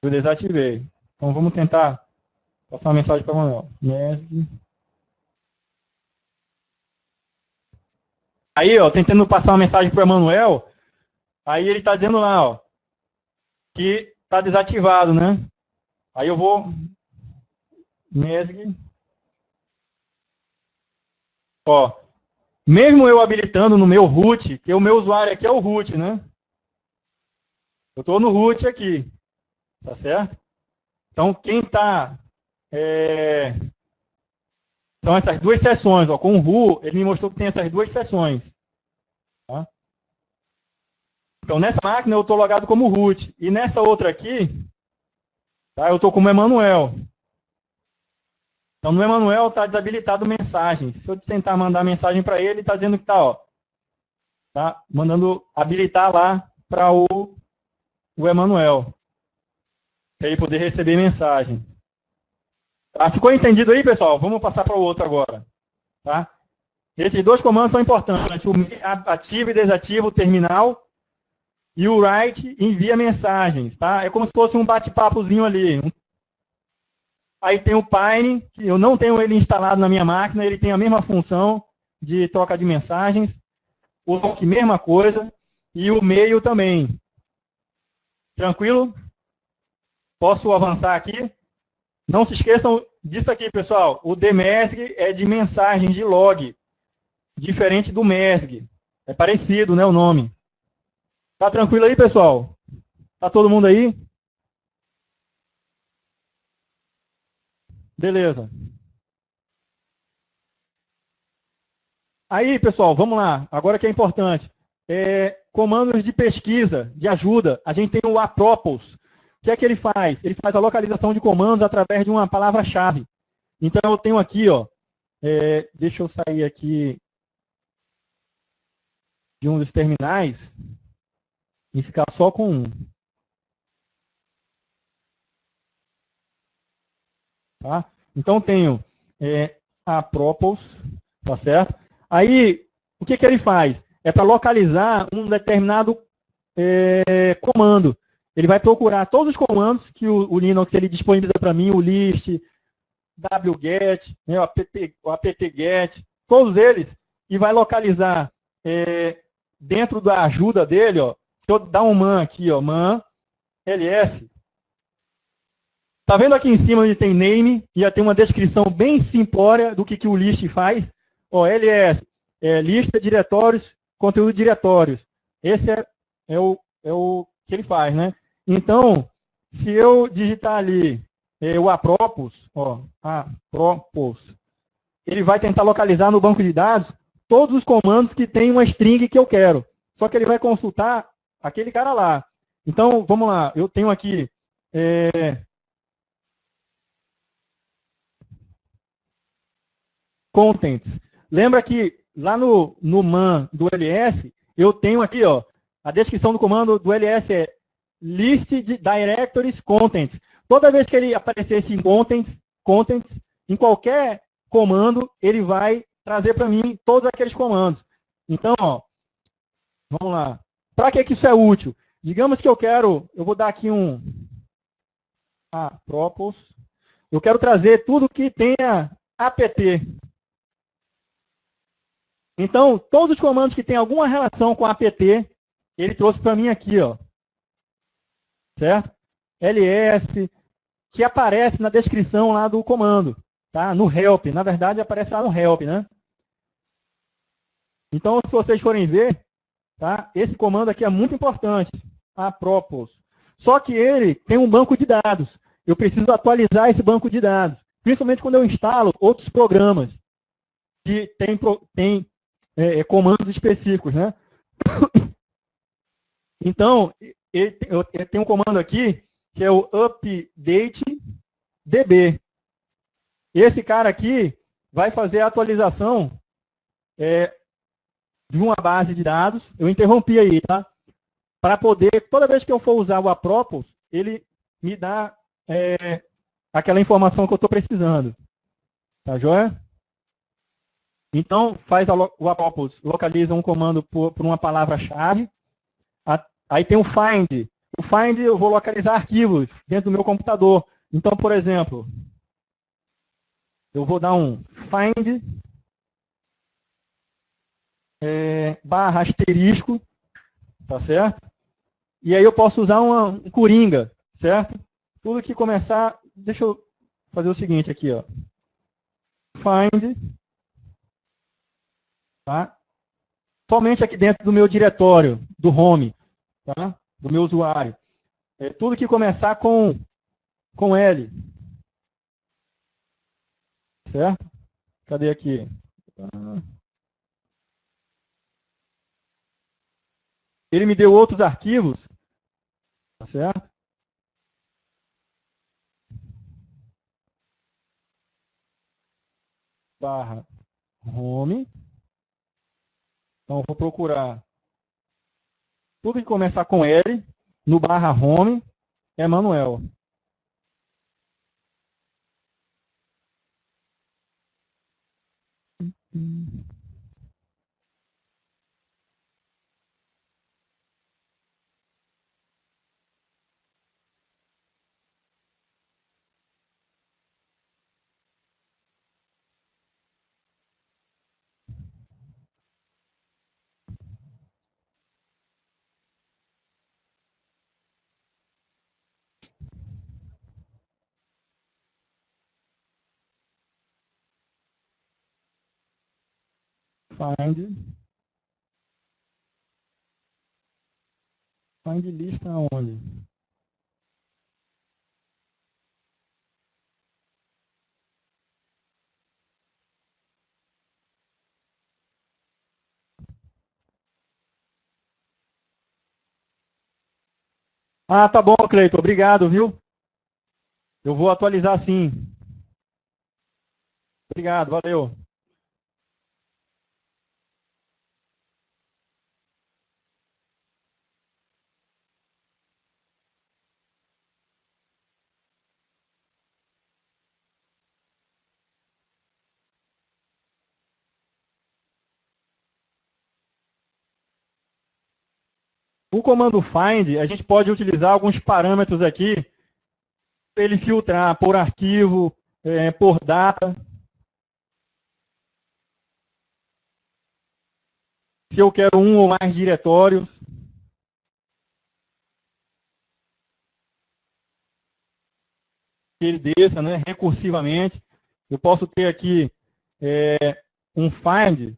Eu desativei. Então, vamos tentar passar uma mensagem para o Emanuel. MESG. Aí, ó, tentando passar uma mensagem para o Emanuel, aí ele está dizendo lá, ó, que está desativado, né? Aí eu vou MESG. Ó, mesmo eu habilitando no meu root, que o meu usuário aqui é o root, né? Eu estou no root aqui, tá certo? Então, quem está... são essas duas seções, ó. Com o Ru, ele me mostrou que tem essas duas seções. Tá? Então, nessa máquina eu estou logado como root. E nessa outra aqui, tá, eu estou como Emanuel. Então, no Emanuel está desabilitado mensagem. Se eu tentar mandar mensagem para ele, está dizendo que está, ó. Tá mandando habilitar lá para o Emanuel. Para ele poder receber mensagem. Tá? Ficou entendido aí, pessoal? Vamos passar para o outro agora. Tá? Esses dois comandos são importantes. O ativa e desativa o terminal. E o write envia mensagens. Tá? É como se fosse um bate-papozinho ali. Aí tem o Pine, que eu não tenho ele instalado na minha máquina. Ele tem a mesma função de troca de mensagens. O Lock, mesma coisa. E o Mail também. Tranquilo? Posso avançar aqui? Não se esqueçam disso aqui, pessoal. O DMESG é de mensagens de log, diferente do MESG. É parecido, né, o nome. Tá tranquilo aí, pessoal? Tá todo mundo aí? Beleza. Aí, pessoal, vamos lá. Agora que é importante. Comandos de pesquisa, de ajuda. A gente tem o apropos. O que é que ele faz? Ele faz a localização de comandos através de uma palavra-chave. Então, eu tenho aqui, ó, deixa eu sair aqui de um dos terminais e ficar só com um. Tá? Então, tenho apropos, tá certo? Aí, o que ele faz? É para localizar um determinado comando. Ele vai procurar todos os comandos que o Linux ele disponibiliza para mim, o list, wget, né, o apt-get, todos eles, e vai localizar dentro da ajuda dele, ó, se eu dar um man aqui, ó, man, ls, tá vendo aqui em cima onde tem name, e já tem uma descrição bem simplória do que o list faz, ó, ls, lista, diretórios, conteúdo de diretórios, esse é o que ele faz, né? Então, se eu digitar ali o apropos, ó, apropos, ele vai tentar localizar no banco de dados todos os comandos que tem uma string que eu quero. Só que ele vai consultar aquele cara lá. Então, vamos lá. Eu tenho aqui contents. Lembra que lá no man do ls, eu tenho aqui, ó, a descrição do comando do ls é list de directories contents. Toda vez que ele aparecesse em contents, em qualquer comando, ele vai trazer para mim todos aqueles comandos. Então, ó, vamos lá. Para que isso é útil? Digamos que eu vou dar aqui um propos. Eu quero trazer tudo que tenha apt. Então, todos os comandos que têm alguma relação com apt, ele trouxe para mim aqui, ó. Certo? ls, que aparece na descrição lá do comando, tá? No help, na verdade aparece lá no help, né? Então, se vocês forem ver, tá? Esse comando aqui é muito importante, apropos. Só que ele tem um banco de dados. Eu preciso atualizar esse banco de dados, principalmente quando eu instalo outros programas que tem comandos específicos, né? Então, ele tem um comando aqui que é o update db. Esse cara aqui vai fazer a atualização de uma base de dados. Eu interrompi aí, tá? Para poder, toda vez que eu for usar o apropos, ele me dá aquela informação que eu estou precisando. Tá joia? Então, o apropos localiza um comando por uma palavra-chave. Aí tem o find. O find eu vou localizar arquivos dentro do meu computador. Então, por exemplo, eu vou dar um find barra asterisco, tá certo? E aí eu posso usar um coringa, certo? Tudo que começar, deixa eu fazer o seguinte aqui, ó. Find, tá? Somente aqui dentro do meu diretório, do home, tá? Do meu usuário. Tudo que começar com L, certo? Cadê aqui? Ele me deu outros arquivos, tá certo? Barra home. Então, eu vou procurar tudo que começar com L, no barra home, é Manuel. Find. Find lista onde? Ah, tá bom, Cleiton. Obrigado, viu? Eu vou atualizar sim. Obrigado, valeu. O comando find, a gente pode utilizar alguns parâmetros aqui para ele filtrar por arquivo, por data. Se eu quero um ou mais diretórios, que ele desça, né, recursivamente. Eu posso ter aqui um find,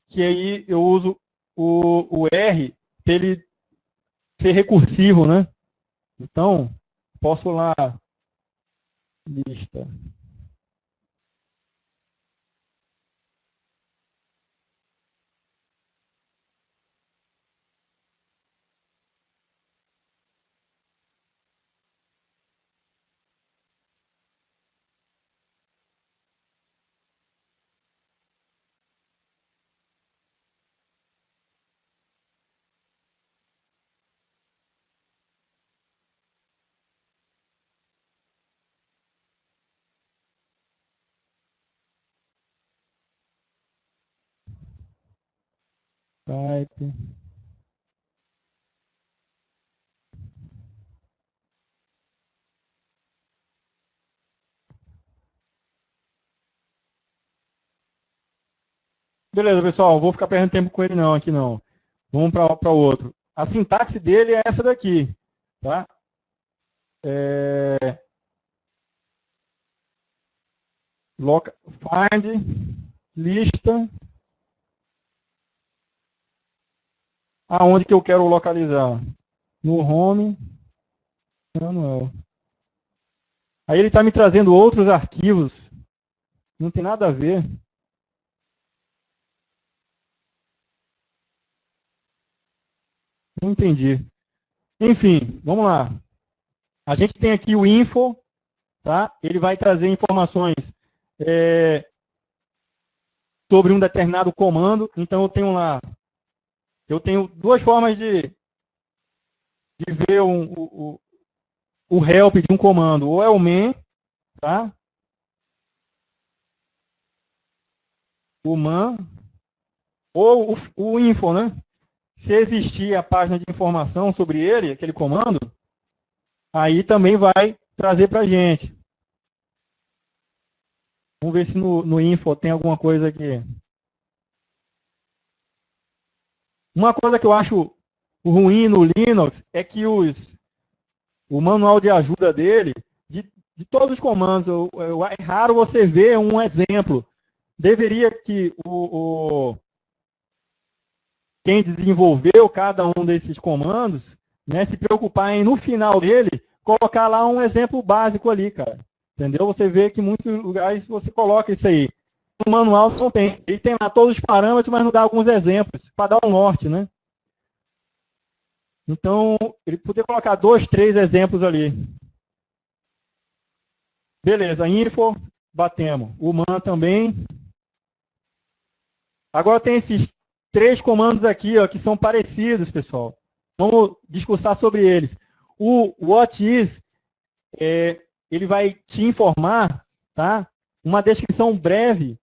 que aí eu uso o R para ele ser recursivo, né? Então, posso lá, lista. Type. Beleza, pessoal, não vou ficar perdendo tempo com ele não, aqui não. Vamos para o outro. A sintaxe dele é essa daqui, tá? Find, lista, aonde que eu quero localizar? No home, manual. Aí ele está me trazendo outros arquivos, não tem nada a ver. Não entendi. Enfim, vamos lá. A gente tem aqui o info, tá? Ele vai trazer informações sobre um determinado comando. Então eu tenho duas formas de ver o help de um comando. Ou é o man, tá? O man, ou o info, né? Se existir a página de informação sobre ele, aquele comando, aí também vai trazer para a gente. Vamos ver se no info tem alguma coisa aqui. Uma coisa que eu acho ruim no Linux é que o manual de ajuda dele, de todos os comandos, é raro você ver um exemplo. Deveria que quem desenvolveu cada um desses comandos, né, se preocupar em, no final dele, colocar lá um exemplo básico ali, cara. Entendeu? Você vê que em muitos lugares você coloca isso aí. No manual não tem. Ele tem lá todos os parâmetros, mas não dá alguns exemplos, para dar um norte, né? Então, ele poderia colocar 2, 3 exemplos ali. Beleza, info, batemos. O man também. Agora tem esses 3 comandos aqui, ó, que são parecidos, pessoal. Vamos discursar sobre eles. O what is, ele vai te informar, tá? Uma descrição breve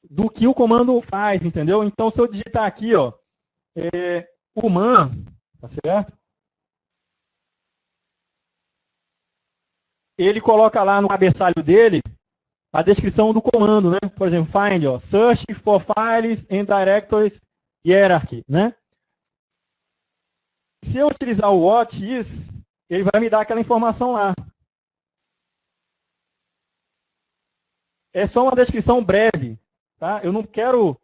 do que o comando faz, entendeu? Então, se eu digitar aqui, ó, o man, tá certo? Ele coloca lá no cabeçalho dele a descrição do comando, né? Por exemplo, find, ó, search for files and directories hierarchy, né? Se eu utilizar o what is, ele vai me dar aquela informação lá. É só uma descrição breve, tá? Eu não quero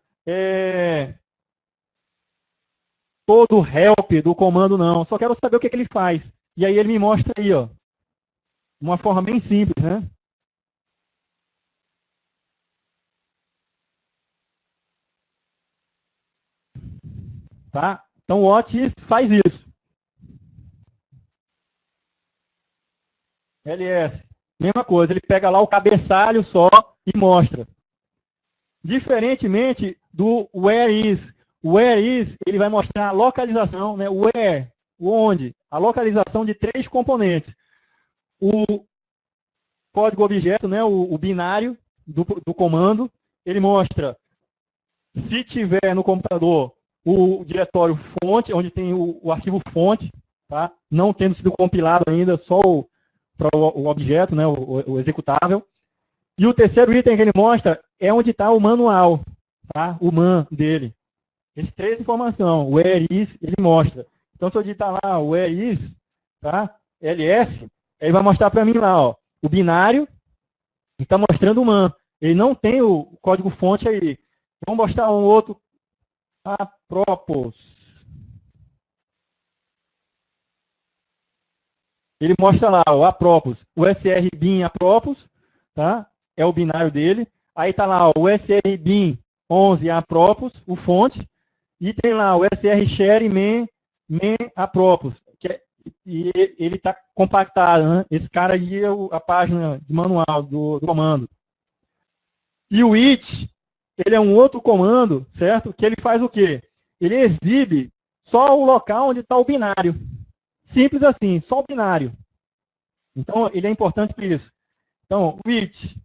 todo o help do comando, não. Só quero saber o que, que ele faz. E aí ele me mostra aí, ó, uma forma bem simples, né? Tá? Então o what is faz isso. ls, mesma coisa, ele pega lá o cabeçalho só e mostra. Diferentemente do where is. O where is, ele vai mostrar a localização, né? Where, onde, a localização de 3 componentes. O código objeto, né? O binário do comando, ele mostra se tiver no computador o diretório fonte, onde tem o arquivo fonte, tá? Não tendo sido compilado ainda, só o objeto, né? O executável. E o terceiro item que ele mostra é onde está o manual, tá? O man dele. Essas 3 informações, o where is, ele mostra. Então, se eu digitar lá, where is, tá? ls, ele vai mostrar para mim lá, ó, o binário, e está mostrando o man. Ele não tem o código fonte aí. Vamos mostrar um outro, apropos. Ele mostra lá, o apropos, o srbin apropos, tá? É o binário dele. Aí está lá, ó, o srbin 11 apropos, o fonte. E tem lá o SR Share men apropos. E ele está compactado, né? Esse cara aí é a página de manual do comando. E o it, ele é um outro comando, certo? Que ele faz o quê? Ele exibe só o local onde está o binário. Simples assim, só o binário. Então, ele é importante por isso. Então, o it,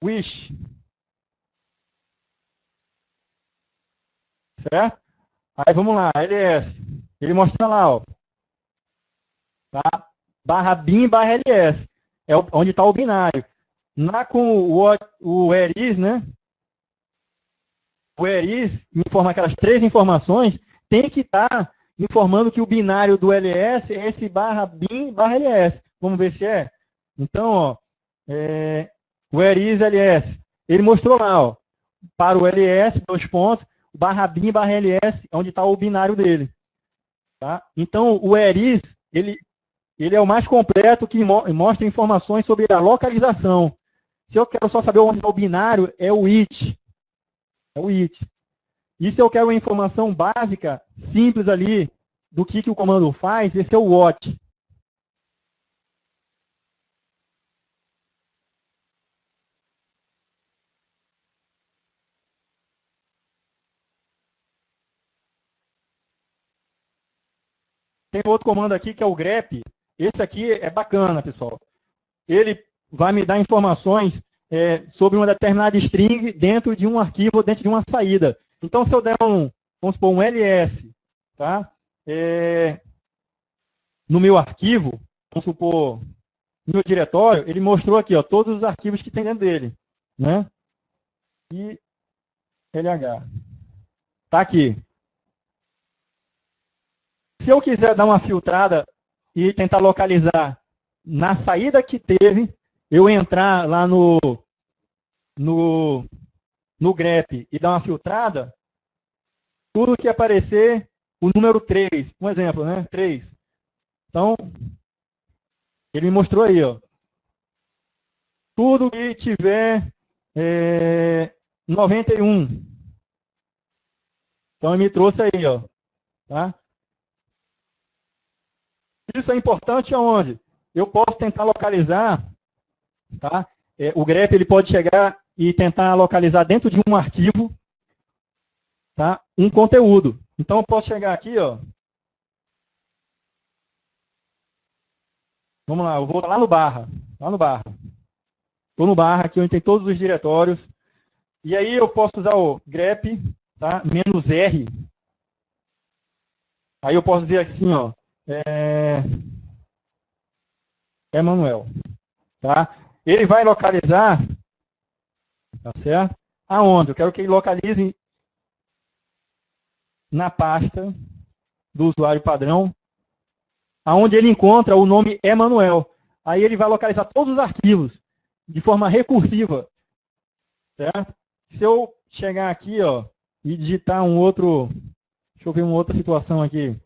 wish. Certo? Aí vamos lá, ls. Ele mostra lá, ó. Tá? Barra bin, barra ls. É onde está o binário. Com o whereis, né? O whereis informa aquelas 3 informações, tem que estar informando que o binário do ls é esse barra bin, barra ls. Vamos ver se é. Então, ó, whereis ls. Ele mostrou lá, ó, para o ls, 2 pontos, barra bin, barra ls, onde está o binário dele. Tá? Então, o whereis, ele é o mais completo que mostra informações sobre a localização. Se eu quero só saber onde está o binário, é o it. É o it. E se eu quero uma informação básica, simples ali, do que o comando faz, esse é o what. Tem outro comando aqui que é o grep. Esse aqui é bacana, pessoal. Ele vai me dar informações sobre uma determinada string dentro de um arquivo, dentro de uma saída. Então, se eu der vamos supor, um ls, tá? No meu arquivo, vamos supor, no meu diretório, ele mostrou aqui, ó, todos os arquivos que tem dentro dele, né? E LH. Tá aqui. Se eu quiser dar uma filtrada e tentar localizar na saída que teve, eu entrar lá no grep e dar uma filtrada, tudo que aparecer, o número 3, um exemplo, né? 3. Então, ele me mostrou aí, ó. Tudo que tiver 91. Então, ele me trouxe aí, ó. Tá? Isso é importante aonde? Eu posso tentar localizar, tá? O grep ele pode chegar e tentar localizar dentro de um arquivo, tá? Um conteúdo. Então, eu posso chegar aqui, ó. Vamos lá, eu vou lá no barra. Lá no barra. Estou no barra aqui, onde tem todos os diretórios. E aí eu posso usar o grep, tá? -r. Aí eu posso dizer assim, ó. Emanuel. Tá? Ele vai localizar, tá certo? Aonde? Eu quero que ele localize na pasta do usuário padrão, aonde ele encontra o nome Emanuel. Aí ele vai localizar todos os arquivos de forma recursiva. Certo? Se eu chegar aqui, ó, e digitar um outro, deixa eu ver uma outra situação aqui.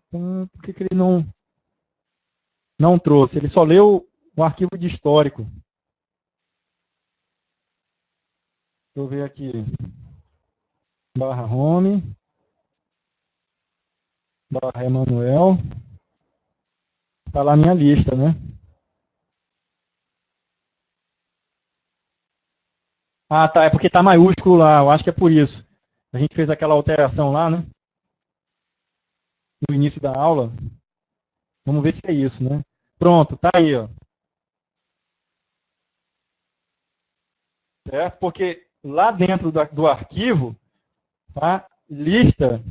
Por que ele não trouxe? Ele só leu o arquivo de histórico. Deixa eu ver aqui. Barra home. Barra Emanuel. Está lá a minha lista, né? Ah, tá. É porque está maiúsculo lá. Eu acho que é por isso. A gente fez aquela alteração lá, né? No início da aula. Vamos ver se é isso, né? Pronto, tá aí, ó. Certo? Porque lá dentro do arquivo, tá? Lista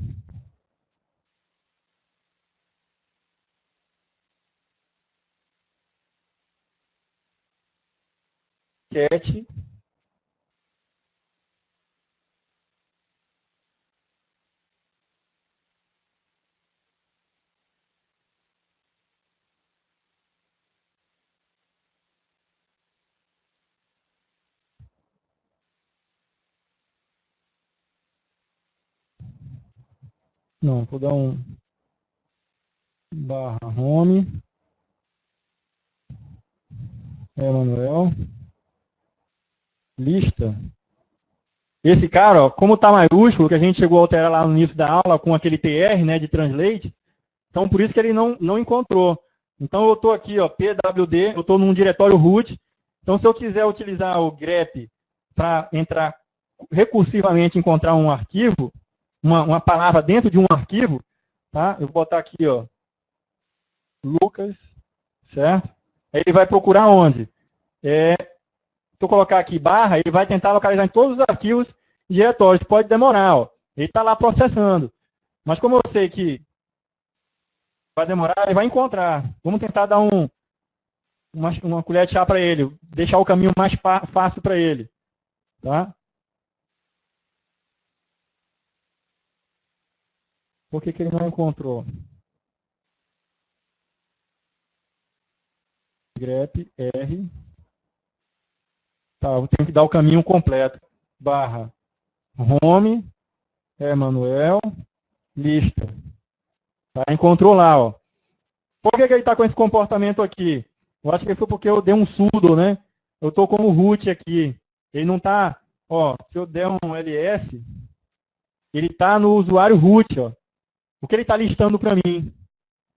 cat. Não, vou dar um barra home. Emanuel. Lista. Esse cara, ó, como está maiúsculo, que a gente chegou a alterar lá no início da aula com aquele TR, né, de translate, Então, por isso que ele não encontrou. Então, eu estou aqui, ó, pwd, eu estou num diretório root. Então, se eu quiser utilizar o grep para entrar recursivamente, encontrar um arquivo, uma palavra dentro de um arquivo, tá? Eu vou botar aqui, ó, Lucas, certo? Aí ele vai procurar onde? Se eu colocar aqui barra, ele vai tentar localizar em todos os arquivos e diretórios. Pode demorar, ó. Ele está lá processando. Mas como eu sei que vai demorar, ele vai encontrar. Vamos tentar dar uma colher de chá para ele, deixar o caminho mais fácil para ele. Tá? Por que ele não encontrou? grep R. Tá, eu tenho que dar o caminho completo. Barra home, Emanuel, lista. Tá? Encontrou lá, ó. Por que ele está com esse comportamento aqui? Eu acho que foi porque eu dei um sudo, né? Eu estou como root aqui. Ele não está, ó, se eu der um ls, ele está no usuário root, ó. O que ele está listando para mim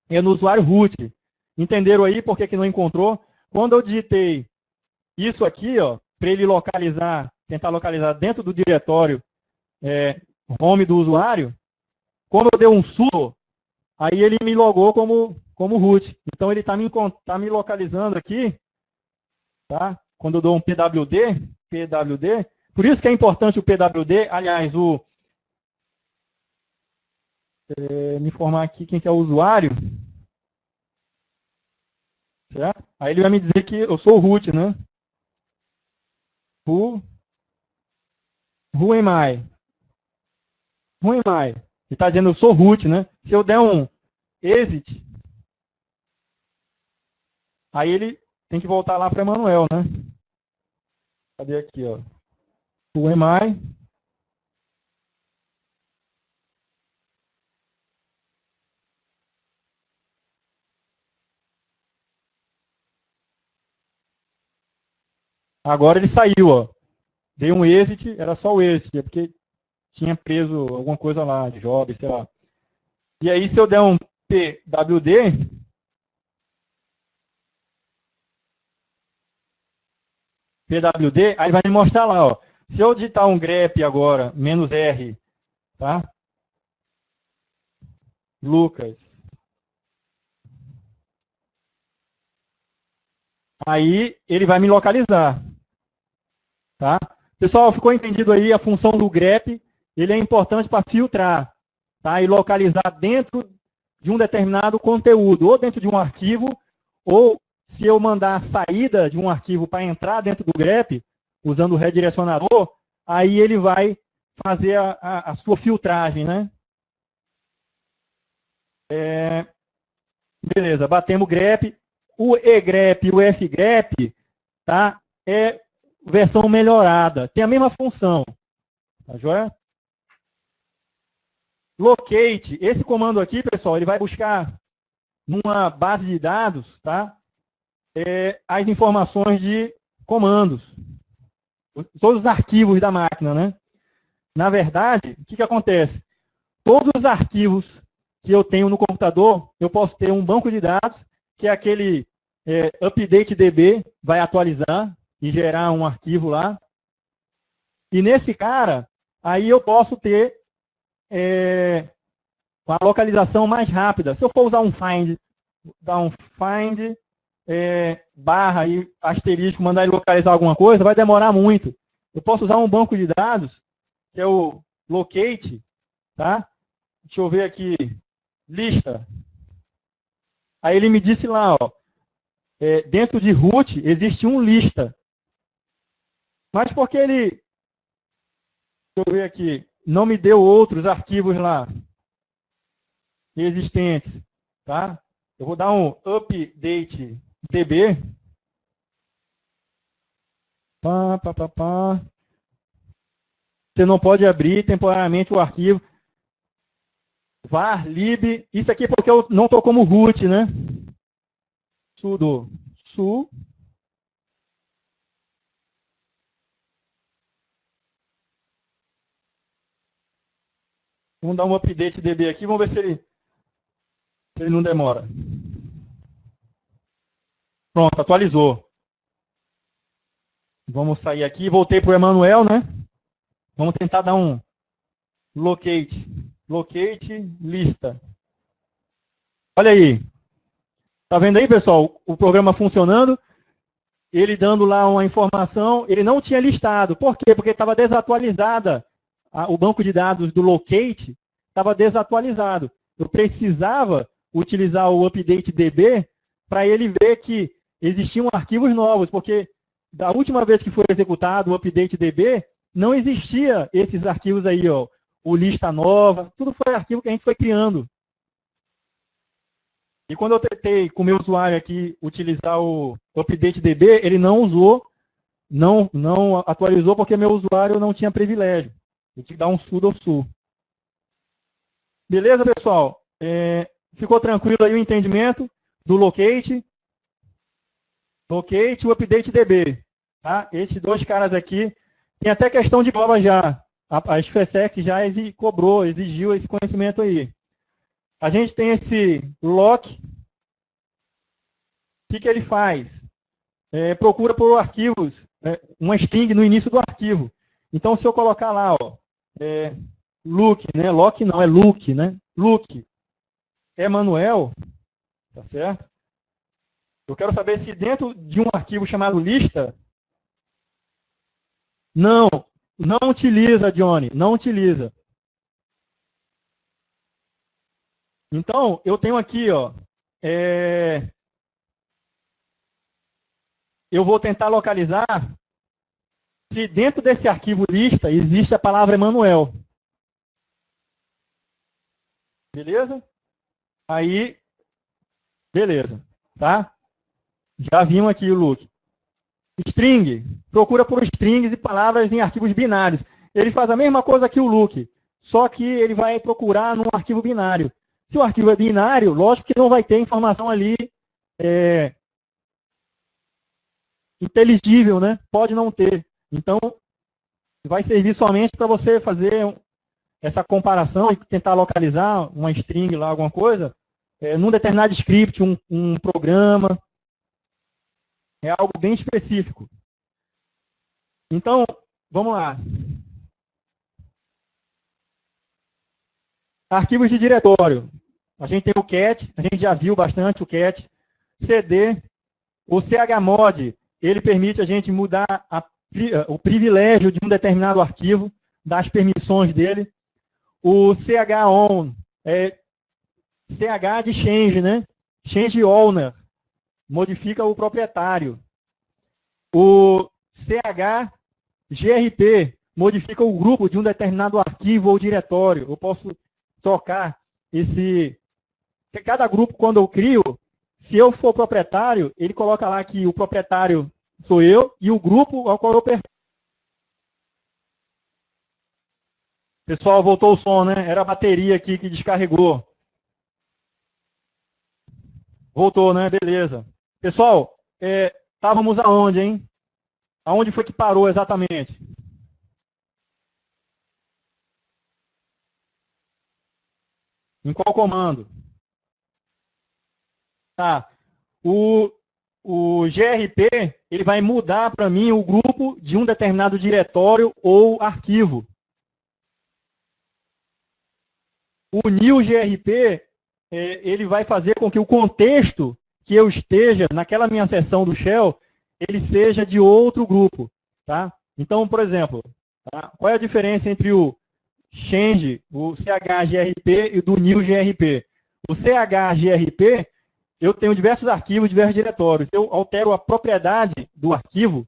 é no usuário root. Entenderam aí por que não encontrou? Quando eu digitei isso aqui, ó, para ele localizar, tentar localizar dentro do diretório home do usuário, quando eu dei um sudo, aí ele me logou como root. Então ele está me localizando aqui, tá? Quando eu dou um pwd, por isso que é importante o pwd, aliás, me informar aqui quem que é o usuário, certo? Aí ele vai me dizer que eu sou o root, né? Who am I? Who am I? Ele está dizendo eu sou root, né? Se eu der um exit, aí ele tem que voltar lá para Emanuel, né? Cadê aqui, ó? Who am I? Agora ele saiu, ó. Dei um exit, era só o exit, é porque tinha preso alguma coisa lá, de job, sei lá. E aí, se eu der um pwd, aí ele vai me mostrar lá, ó. Se eu digitar um grep agora, -r, tá? Lucas. Aí ele vai me localizar, tá? Pessoal, ficou entendido aí a função do grep? Ele é importante para filtrar, tá? E localizar dentro de um determinado conteúdo, ou dentro de um arquivo, ou se eu mandar a saída de um arquivo para entrar dentro do grep, usando o redirecionador, aí ele vai fazer a sua filtragem, né? Beleza, batemos o grep. O egrep e o fgrep, tá? É versão melhorada. Tem a mesma função. Tá joia? Locate. Esse comando aqui, pessoal, ele vai buscar numa base de dados, tá? As informações de comandos. Todos os arquivos da máquina, né? Na verdade, o que acontece? Todos os arquivos que eu tenho no computador, eu posso ter um banco de dados, que é aquele update DB, vai atualizar e gerar um arquivo lá. E nesse cara, aí eu posso ter a localização mais rápida. Se eu for usar um find, dar um find, barra e asterisco, mandar ele localizar alguma coisa, vai demorar muito. Eu posso usar um banco de dados, que é o locate, tá? Deixa eu ver aqui, lista. Aí ele me disse lá, ó, dentro de root existe um lista. Mas por que ele, deixa eu ver aqui, não me deu outros arquivos lá existentes, tá? Eu vou dar um update db. Você não pode abrir temporariamente o arquivo var lib. Isso aqui é porque eu não estou como root, né? Sudo su. Vamos dar um update db aqui, vamos ver se ele Ele não demora. Pronto, atualizou. Vamos sair aqui. Voltei para o Emanuel, né? Vamos tentar dar um locate. Locate lista. Olha aí. Tá vendo aí, pessoal? O programa funcionando. Ele dando lá uma informação. Ele não tinha listado. Por quê? Porque estava desatualizada. O banco de dados do locate estava desatualizado. Eu precisava utilizar o update DB para ele ver que existiam arquivos novos, porque da última vez que foi executado o update DB, não existia esses arquivos aí, ó, o lista nova, tudo foi arquivo que a gente foi criando. E quando eu tentei com o meu usuário aqui utilizar o update DB, ele não usou, não atualizou porque meu usuário não tinha privilégio. Eu tinha que dar um sudo su. Beleza, pessoal? Ficou tranquilo aí o entendimento do locate? Locate e o update DB. Tá? Esses dois caras aqui, tem até questão de prova já. A SFSEX já exigiu esse conhecimento aí. A gente tem esse lock. O que ele faz? Procura por arquivos, uma string no início do arquivo. Então, se eu colocar lá, ó, look, né? Lock não, é look, né? Look, Emanuel, tá certo? Eu quero saber se dentro de um arquivo chamado lista, não utiliza, Johnny, não utiliza. Então, eu tenho aqui, ó, eu vou tentar localizar se dentro desse arquivo lista existe a palavra Emanuel. Beleza? Aí, beleza, tá? Já vimos aqui o look. String, procura por strings e palavras em arquivos binários. Ele faz a mesma coisa que o look, só que ele vai procurar num arquivo binário. Se o arquivo é binário, lógico que não vai ter informação ali inteligível, né? Pode não ter. Então, vai servir somente para você fazer essa comparação e tentar localizar uma string lá, alguma coisa, num determinado script, um programa. É algo bem específico. Então, vamos lá. Arquivos de diretório. A gente tem o cat, a gente já viu bastante o cat. CD, o chmod, ele permite a gente mudar o privilégio de um determinado arquivo, das permissões dele. O chon, ch de change, né? Change owner, modifica o proprietário. O chgrp modifica o grupo de um determinado arquivo ou diretório. Eu posso trocar cada grupo, quando eu crio, se eu for proprietário, ele coloca lá que o proprietário sou eu e o grupo ao qual eu pertenço. Pessoal, voltou o som, né? Era a bateria aqui que descarregou. Voltou, né? Beleza. Pessoal, estávamos aonde, hein? Aonde foi que parou exatamente? Em qual comando? Tá. O grp, ele vai mudar para mim o grupo de um determinado diretório ou arquivo. O new grp, ele vai fazer com que o contexto que eu esteja naquela minha seção do shell, ele seja de outro grupo. Tá? Então, por exemplo, tá? Qual é a diferença entre o change, o chgrp e do new grp? O chgrp, eu tenho diversos arquivos, diversos diretórios. Eu altero a propriedade do arquivo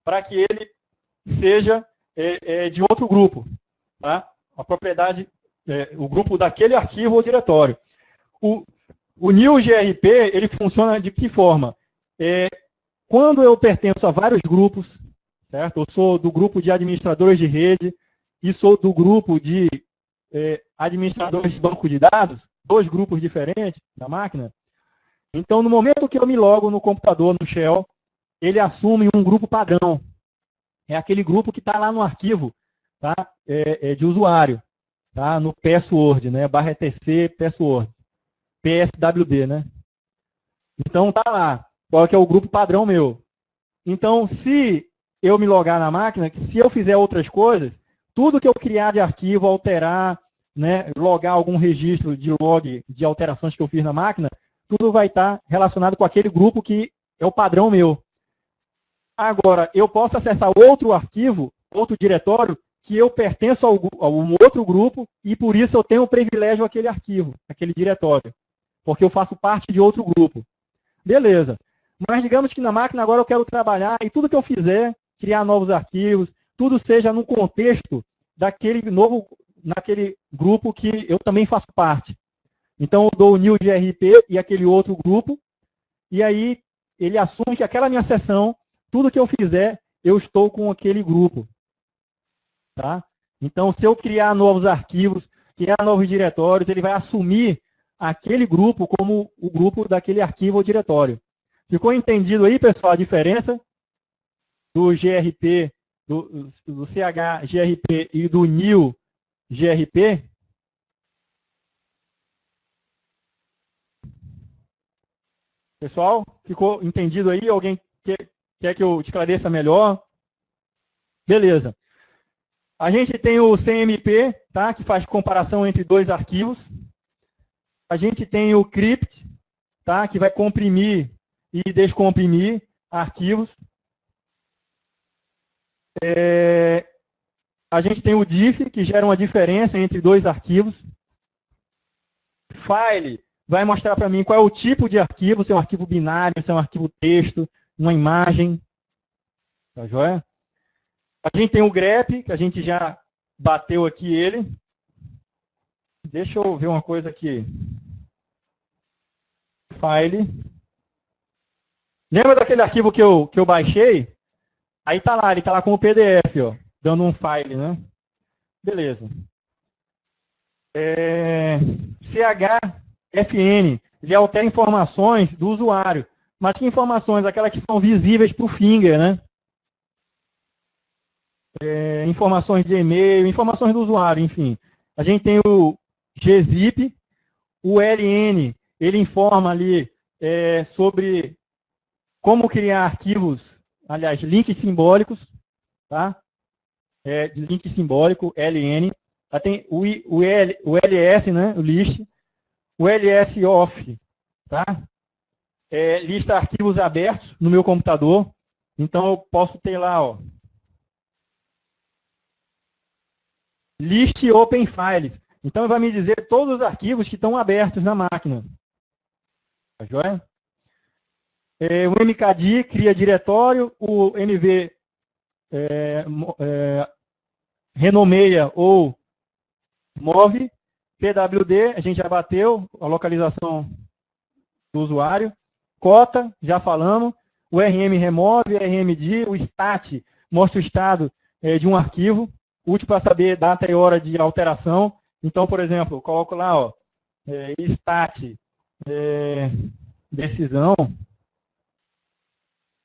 para que ele seja de outro grupo. Tá? A propriedade, o grupo daquele arquivo ou diretório. O new grp, ele funciona de que forma? Quando eu pertenço a vários grupos, certo? Eu sou do grupo de administradores de rede e sou do grupo de administradores de banco de dados, dois grupos diferentes da máquina. Então, no momento que eu me logo no computador, no shell, ele assume um grupo padrão. É aquele grupo que está lá no arquivo, tá? De usuário, tá? No password, né? /etc password. PSWD, né? Então tá lá, qual que é o grupo padrão meu. Então, se eu me logar na máquina, se eu fizer outras coisas, tudo que eu criar de arquivo, alterar, né, logar algum registro de log de alterações que eu fiz na máquina, tudo vai estar relacionado com aquele grupo que é o padrão meu. Agora, eu posso acessar outro arquivo, outro diretório, que eu pertenço a um outro grupo e por isso eu tenho o privilégio àquele arquivo, aquele diretório, porque eu faço parte de outro grupo. Beleza. Mas digamos que na máquina agora eu quero trabalhar e tudo que eu fizer, criar novos arquivos, tudo seja no contexto naquele grupo que eu também faço parte. Então eu dou o new GRP e aquele outro grupo, e aí ele assume que aquela minha sessão, tudo que eu fizer, eu estou com aquele grupo. Tá? Então, se eu criar novos arquivos, criar novos diretórios, ele vai assumir aquele grupo como o grupo daquele arquivo ou diretório. Ficou entendido aí, pessoal, a diferença do GRP, do CHGRP e do new GRP? Pessoal, ficou entendido aí? Alguém quer que eu esclareça melhor? Beleza. A gente tem o CMP, tá, que faz comparação entre dois arquivos. A gente tem o crypt, tá, que vai comprimir e descomprimir arquivos. A gente tem o diff, que gera uma diferença entre dois arquivos. File vai mostrar para mim qual é o tipo de arquivo, se é um arquivo binário, se é um arquivo texto, uma imagem. Tá joia? A gente tem o grep, que a gente já bateu aqui ele. Deixa eu ver uma coisa aqui. File. Lembra daquele arquivo que eu baixei? Aí tá lá, ele tá lá com o PDF, ó, dando um file, né? Beleza. CHFN, ele altera informações do usuário. Mas que informações? Aquelas que são visíveis para o Finger, né? Informações de e-mail, informações do usuário, enfim. A gente tem o gzip, o LN, ele informa ali sobre como criar arquivos, aliás, links simbólicos, tá? Link simbólico, LN. Tem o LS, né? O list, o LS off, tá? Lista arquivos abertos no meu computador. Então eu posso ter lá, ó, list open files. Então vai me dizer todos os arquivos que estão abertos na máquina. Tá joia? O mkdir cria diretório, o mv renomeia ou move, pwd, a gente já bateu a localização do usuário, cota, já falamos, o rm remove, rmdir, o stat mostra o estado de um arquivo, útil para saber data e hora de alteração. Então, por exemplo, eu coloco lá, ó, stat decisão,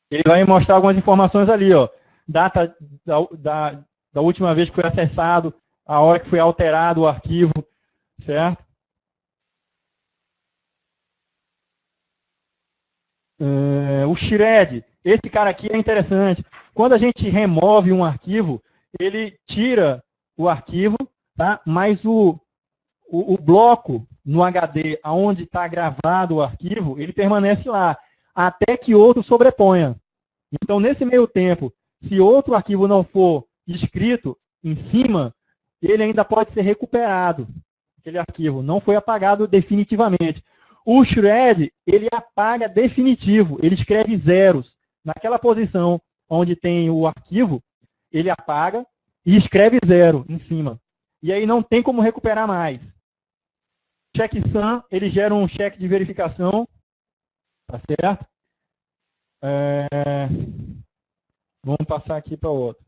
ele vai me mostrar algumas informações ali, ó, data da última vez que foi acessado, a hora que foi alterado o arquivo, certo? O shred, esse cara aqui é interessante. Quando a gente remove um arquivo, ele tira o arquivo, tá? Mas o bloco no HD, onde está gravado o arquivo, ele permanece lá, até que outro sobreponha. Então, nesse meio tempo, se outro arquivo não for escrito em cima, ele ainda pode ser recuperado. Aquele arquivo não foi apagado definitivamente. O shred, ele apaga definitivo, ele escreve zeros. Naquela posição onde tem o arquivo, ele apaga e escreve zero em cima. E aí não tem como recuperar mais. Checksum, ele gera um cheque de verificação. Tá certo? Vamos passar aqui para o outro.